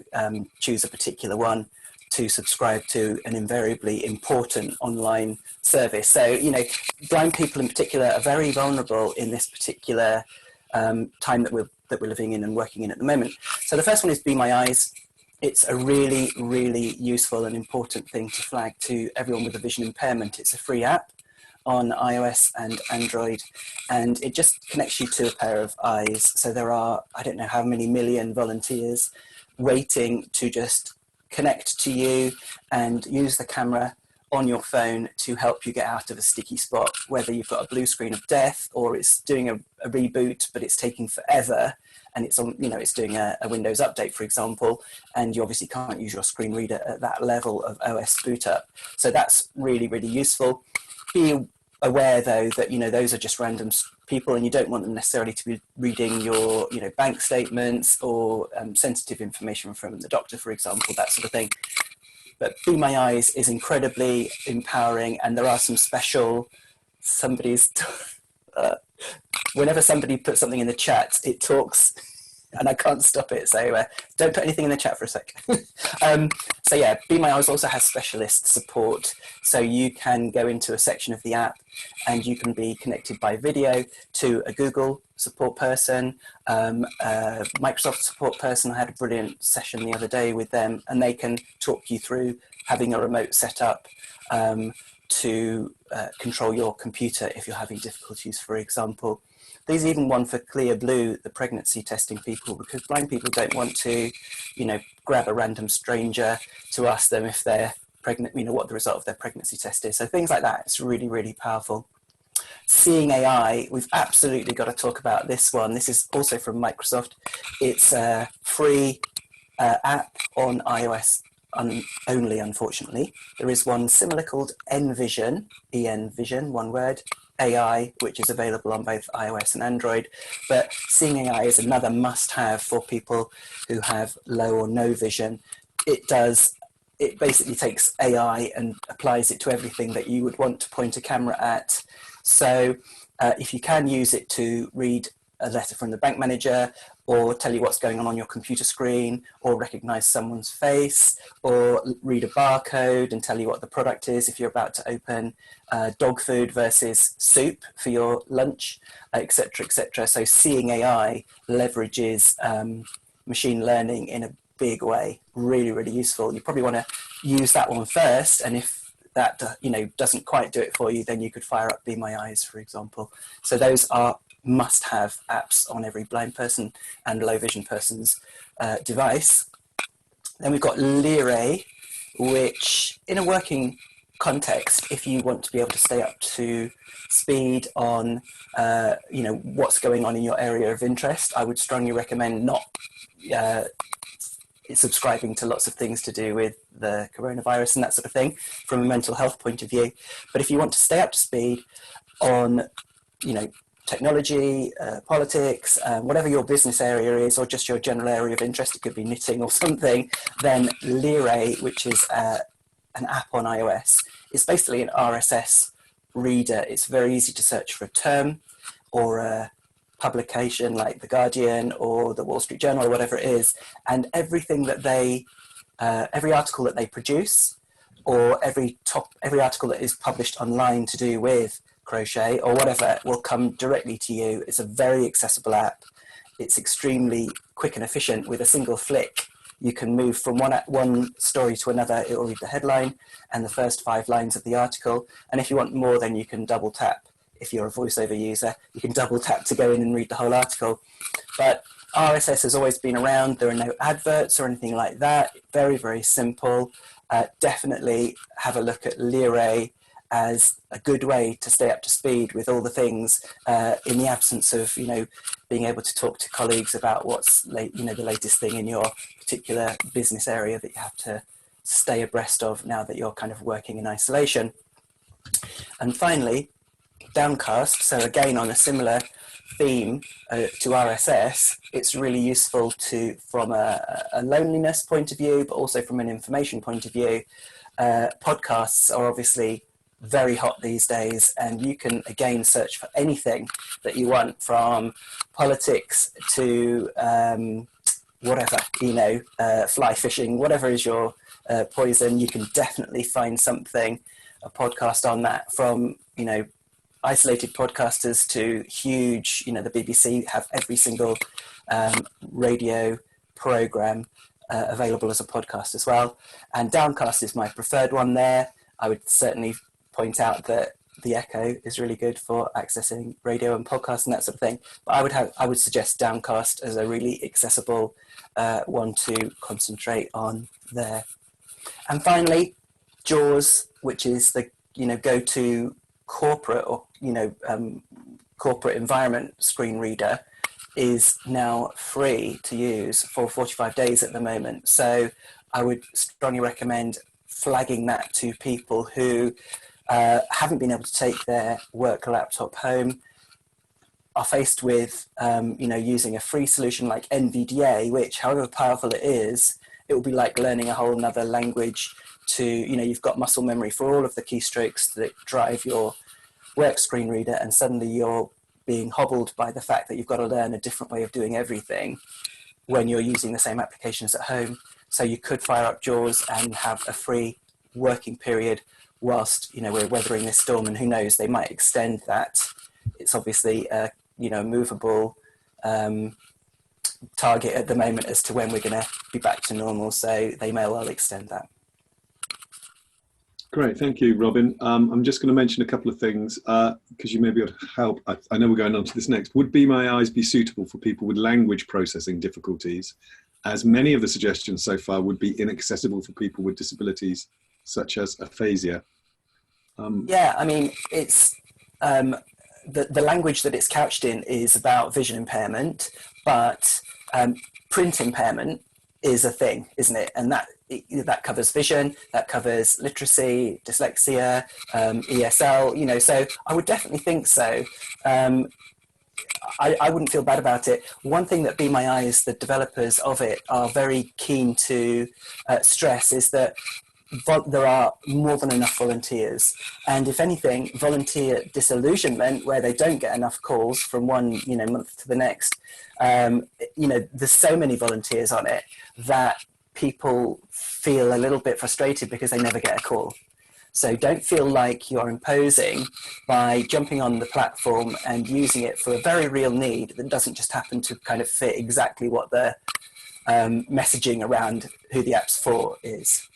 choose a particular one to subscribe to an invariably important online service. So, blind people in particular are very vulnerable in this particular time that we're living in and working in at the moment. So the first one is Be My Eyes. It's a really, really useful and important thing to flag to everyone with a vision impairment. It's a free app on iOS and Android, and it just connects you to a pair of eyes. So there are, I don't know how many million volunteers waiting to just connect to you and use the camera on your phone to help you get out of a sticky spot, whether you've got a blue screen of death or it's doing a reboot, but it's taking forever. And it's on, it's doing a Windows update, for example, and you obviously can't use your screen reader at that level of OS boot up. So that's really, really useful. Be aware, though, that those are just random people, and you don't want them necessarily to be reading your bank statements or sensitive information from the doctor, for example, that sort of thing. But Be My Eyes is incredibly empowering, and there are some special whenever somebody puts something in the chat, it talks, and I can't stop it. So don't put anything in the chat for a sec. So yeah, Be My Eyes also has specialist support. So you can go into a section of the app and you can be connected by video to a Google support person, a Microsoft support person. I had a brilliant session the other day with them, and they can talk you through having a remote setup to control your computer if you're having difficulties, for example. There's even one for Clear Blue, the pregnancy testing people, because blind people don't want to, grab a random stranger to ask them if they're pregnant, what the result of their pregnancy test is. So things like that, it's really, really powerful. Seeing AI, we've absolutely got to talk about this one. This is also from Microsoft. It's a free app on iOS only, unfortunately. There is one similar called Envision, E-N-Vision, one word, AI, which is available on both iOS and Android. But Seeing AI is another must-have for people who have low or no vision. It basically takes AI and applies it to everything that you would want to point a camera at. So if you can use it to read a letter from the bank manager, or tell you what's going on your computer screen, or recognize someone's face, or read a barcode and tell you what the product is if you're about to open dog food versus soup for your lunch, etc., etc. So Seeing AI leverages machine learning in a big way. Really, really useful. You probably want to use that one first, and if that doesn't quite do it for you, then you could fire up Be My Eyes, for example. So those are must-have apps on every blind person and low vision person's device. Then we've got Lyrae, which in a working context, if you want to be able to stay up to speed on what's going on in your area of interest, I would strongly recommend not subscribing to lots of things to do with the coronavirus and that sort of thing from a mental health point of view. But if you want to stay up to speed on technology, politics, whatever your business area is, or just your general area of interest, it could be knitting or something, then Lyrae, which is an app on iOS, is basically an RSS reader. It's very easy to search for a term or a publication like The Guardian or the Wall Street Journal or whatever it is, and everything that every article that they produce, or every article that is published online to do with crochet or whatever, will come directly to you. It's a very accessible app. It's extremely quick and efficient. With a single flick, you can move from one story to another. It will read the headline and the first 5 lines of the article. And if you want more, then you can double tap. If you're a voiceover user, you can double tap to go in and read the whole article. But RSS has always been around. There are no adverts or anything like that. Very, very simple. Definitely have a look at Lyrae as a good way to stay up to speed with all the things in the absence of being able to talk to colleagues about what's the latest thing in your particular business area that you have to stay abreast of now that you're kind of working in isolation. And finally, Downcast. So again, on a similar theme to RSS, it's really useful from a loneliness point of view, but also from an information point of view. Podcasts are obviously very hot these days, and you can again search for anything that you want, from politics to whatever, fly fishing, whatever is your poison. You can definitely find a podcast on that, from isolated podcasters to huge, the BBC have every single radio program available as a podcast as well. And Downcast is my preferred one there. I would certainly point out that the Echo is really good for accessing radio and podcasts and that sort of thing. But I would suggest Downcast as a really accessible one to concentrate on there. And finally, JAWS, which is the go-to corporate or corporate environment screen reader, is now free to use for 45 days at the moment. So I would strongly recommend flagging that to people who haven't been able to take their work laptop home, are faced with using a free solution like NVDA, which, however powerful it is, it will be like learning a whole another language. You've got muscle memory for all of the keystrokes that drive your work screen reader, and suddenly you're being hobbled by the fact that you've got to learn a different way of doing everything when you're using the same applications at home. So you could fire up JAWS and have a free working period whilst we're weathering this storm, and who knows, they might extend that. It's obviously a movable target at the moment as to when we're going to be back to normal, so they may well extend that. Great, thank you, Robin. I'm just going to mention a couple of things because you may be able to help. I know we're going on to this next. Would Be My Eyes be suitable for people with language processing difficulties, as many of the suggestions so far would be inaccessible for people with disabilities such as aphasia? Yeah, I mean, it's the language that it's couched in is about vision impairment, but print impairment is a thing, isn't it? And that covers vision, that covers literacy, dyslexia, ESL, so I would definitely think so. I wouldn't feel bad about it. One thing that Be My Eyes, the developers of it, are very keen to stress is that there are more than enough volunteers, and if anything, volunteer disillusionment, where they don't get enough calls from one month to the next, there's so many volunteers on it that people feel a little bit frustrated because they never get a call. So don't feel like you're imposing by jumping on the platform and using it for a very real need that doesn't just happen to kind of fit exactly what the messaging around who the app's for is.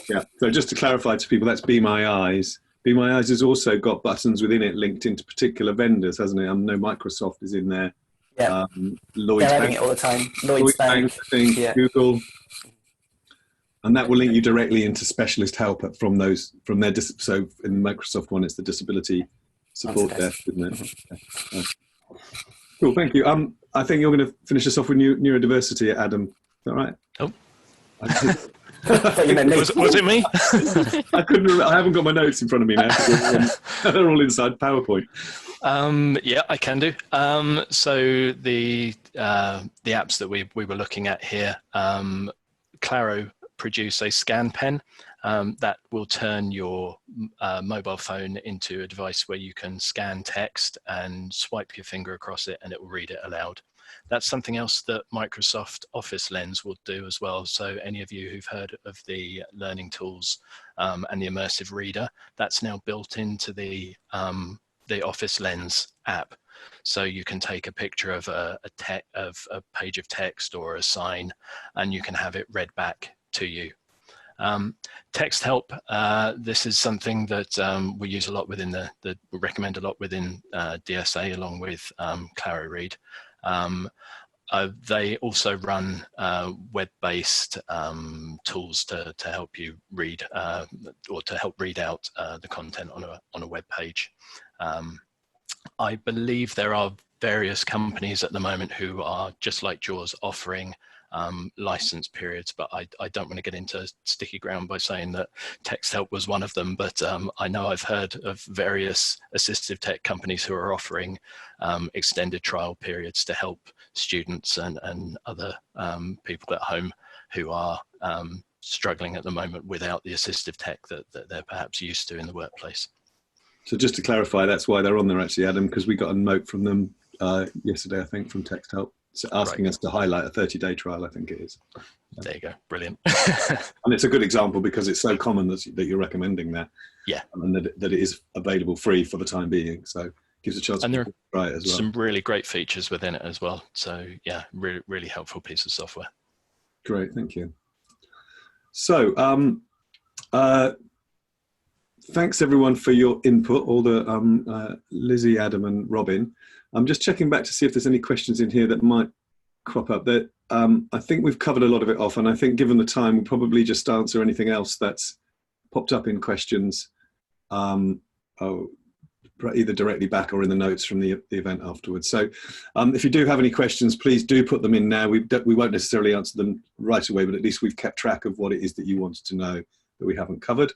Yeah, so just to clarify to people, that's Be My Eyes. Be My Eyes has also got buttons within it linked into particular vendors, hasn't it? I know Microsoft is in there. Yeah, Lloyd's they're adding Bank, it all the time. Lloyd's Bank, I think, yeah. Google. And that will link you directly into specialist help from their, so in the Microsoft one, it's the disability support desk, isn't it? Mm-hmm. Cool, thank you. I think you're going to finish us off with neurodiversity, Adam. Is that right? Oh. Was it me? I couldn't remember. I haven't got my notes in front of me now. They're all inside PowerPoint. Yeah, I can do. So the apps that we were looking at here, Claro produce a scan pen that will turn your mobile phone into a device where you can scan text and swipe your finger across it and it will read it aloud. That's something else that Microsoft Office Lens will do as well. So any of you who've heard of the learning tools and the immersive reader, that's now built into the Office Lens app. So you can take a picture of a page of text or a sign and you can have it read back to you. Text help, this is something that we use a lot within we recommend a lot within DSA along with Claro Read. They also run web-based tools to help you read or to help read out the content on a web page. I believe there are various companies at the moment who are just like yours offering license periods, but I don't want to get into sticky ground by saying that Text Help was one of them, but I know I've heard of various assistive tech companies who are offering extended trial periods to help students and other people at home who are struggling at the moment without the assistive tech that they're perhaps used to in the workplace. So just to clarify, that's why they're on there actually, Adam, because we got a note from them yesterday, I think, from Text Help. So asking us to highlight a 30-day trial, I think it is. There you go, brilliant. And it's a good example because it's so common that you're recommending that. Yeah. And that it is available free for the time being. So it gives a chance to try it as well. Some really great features within it as well. So yeah, really, really helpful piece of software. Great, thank you. So thanks everyone for your input, all the Lizzie, Adam and Robin. I'm just checking back to see if there's any questions in here that might crop up. That I think we've covered a lot of it off, and I think given the time, we'll probably just answer anything else that's popped up in questions, either directly back or in the notes from the event afterwards. So if you do have any questions, please do put them in now. We won't necessarily answer them right away, but at least we've kept track of what it is that you wanted to know that we haven't covered.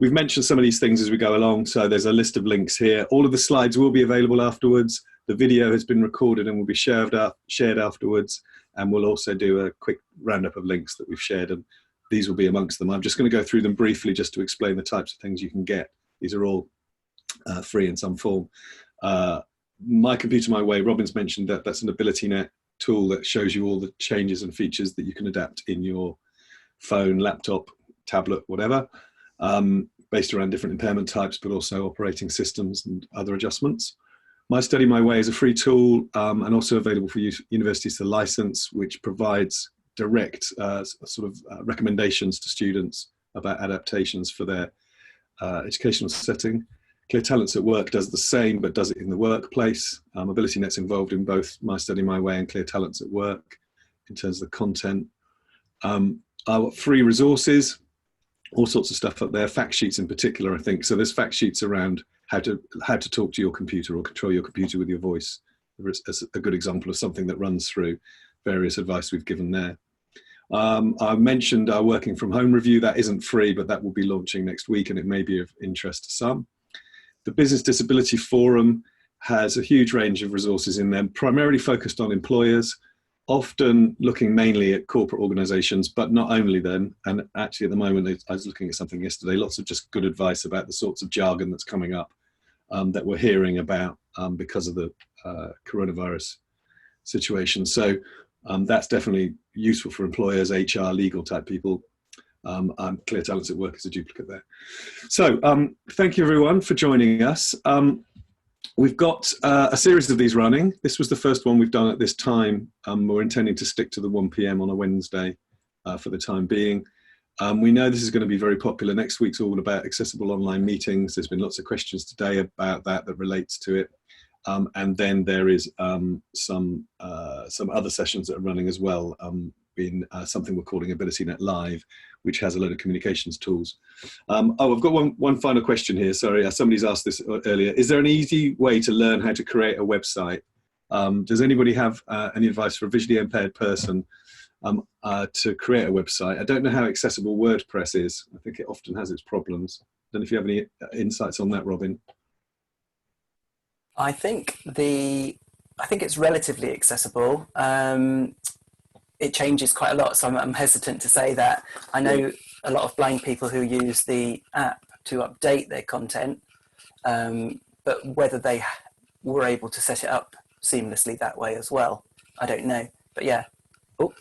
We've mentioned some of these things as we go along, so there's a list of links here. All of the slides will be available afterwards. The video has been recorded and will be shared afterwards, and we'll also do a quick roundup of links that we've shared, and these will be amongst them. I'm just going to go through them briefly just to explain the types of things you can get. These are all free in some form. My Computer My Way, Robin's mentioned that that's an AbilityNet tool that shows you all the changes and features that you can adapt in your phone, laptop, tablet, whatever. Based around different impairment types, but also operating systems and other adjustments. My Study My Way is a free tool and also available for universities to license, which provides direct recommendations to students about adaptations for their educational setting. Clear Talents at Work does the same, but does it in the workplace. AbilityNet's involved in both My Study My Way and Clear Talents at Work in terms of the content. Our free resources, all sorts of stuff up there, fact sheets in particular, I think. So there's fact sheets around how to talk to your computer or control your computer with your voice. As a good example of something that runs through various advice we've given there. I mentioned our working from home review. That isn't free, but that will be launching next week and it may be of interest to some. The Business Disability Forum has a huge range of resources in there, primarily focused on employers, often looking mainly at corporate organizations, but not only then. And actually at the moment, I was looking at something yesterday, lots of just good advice about the sorts of jargon that's coming up that we're hearing about because of the coronavirus situation. So that's definitely useful for employers, HR, legal type people. Clear Talents at Work is a duplicate there. So thank you everyone for joining us. We've got a series of these running. This was the first one we've done at this time. We're intending to stick to the 1 p.m. on a Wednesday for the time being. We know this is going to be very popular. Next week's all about accessible online meetings. There's been lots of questions today about that relates to it. And then there is some other sessions that are running as well, in something we're calling AbilityNet Live, which has a load of communications tools. I've got one final question here. Sorry, somebody's asked this earlier. Is there an easy way to learn how to create a website? Does anybody have any advice for a visually impaired person to create a website? I don't know how accessible WordPress is. I think it often has its problems. I don't know if you have any insights on that, Robin. I think it's relatively accessible. It changes quite a lot, so I'm hesitant to say that. I know a lot of blind people who use the app to update their content, but whether they were able to set it up seamlessly that way as well, I don't know. But yeah, oh,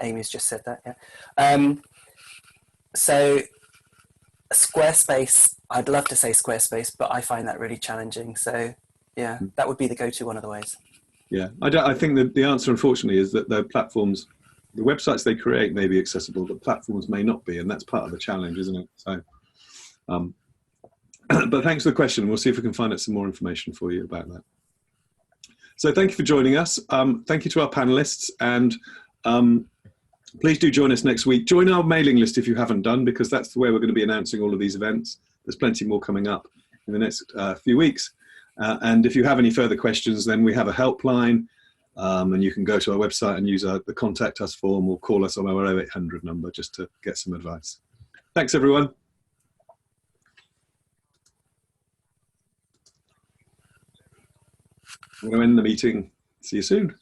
Amy's just said that, yeah. So Squarespace, I'd love to say Squarespace, but I find that really challenging. So yeah, that would be the go-to one of the ways. Yeah, I think that the answer, unfortunately, is that the platforms, the websites they create may be accessible, but platforms may not be, and that's part of the challenge, isn't it? So, but thanks for the question. We'll see if we can find out some more information for you about that. So thank you for joining us. Thank you to our panelists, and please do join us next week. Join our mailing list if you haven't done, because that's the way we're going to be announcing all of these events. There's plenty more coming up in the next few weeks. And if you have any further questions, then we have a helpline, and you can go to our website and use the contact us form, or call us on our 0800 number just to get some advice. Thanks, everyone. I'm going to end the meeting. See you soon.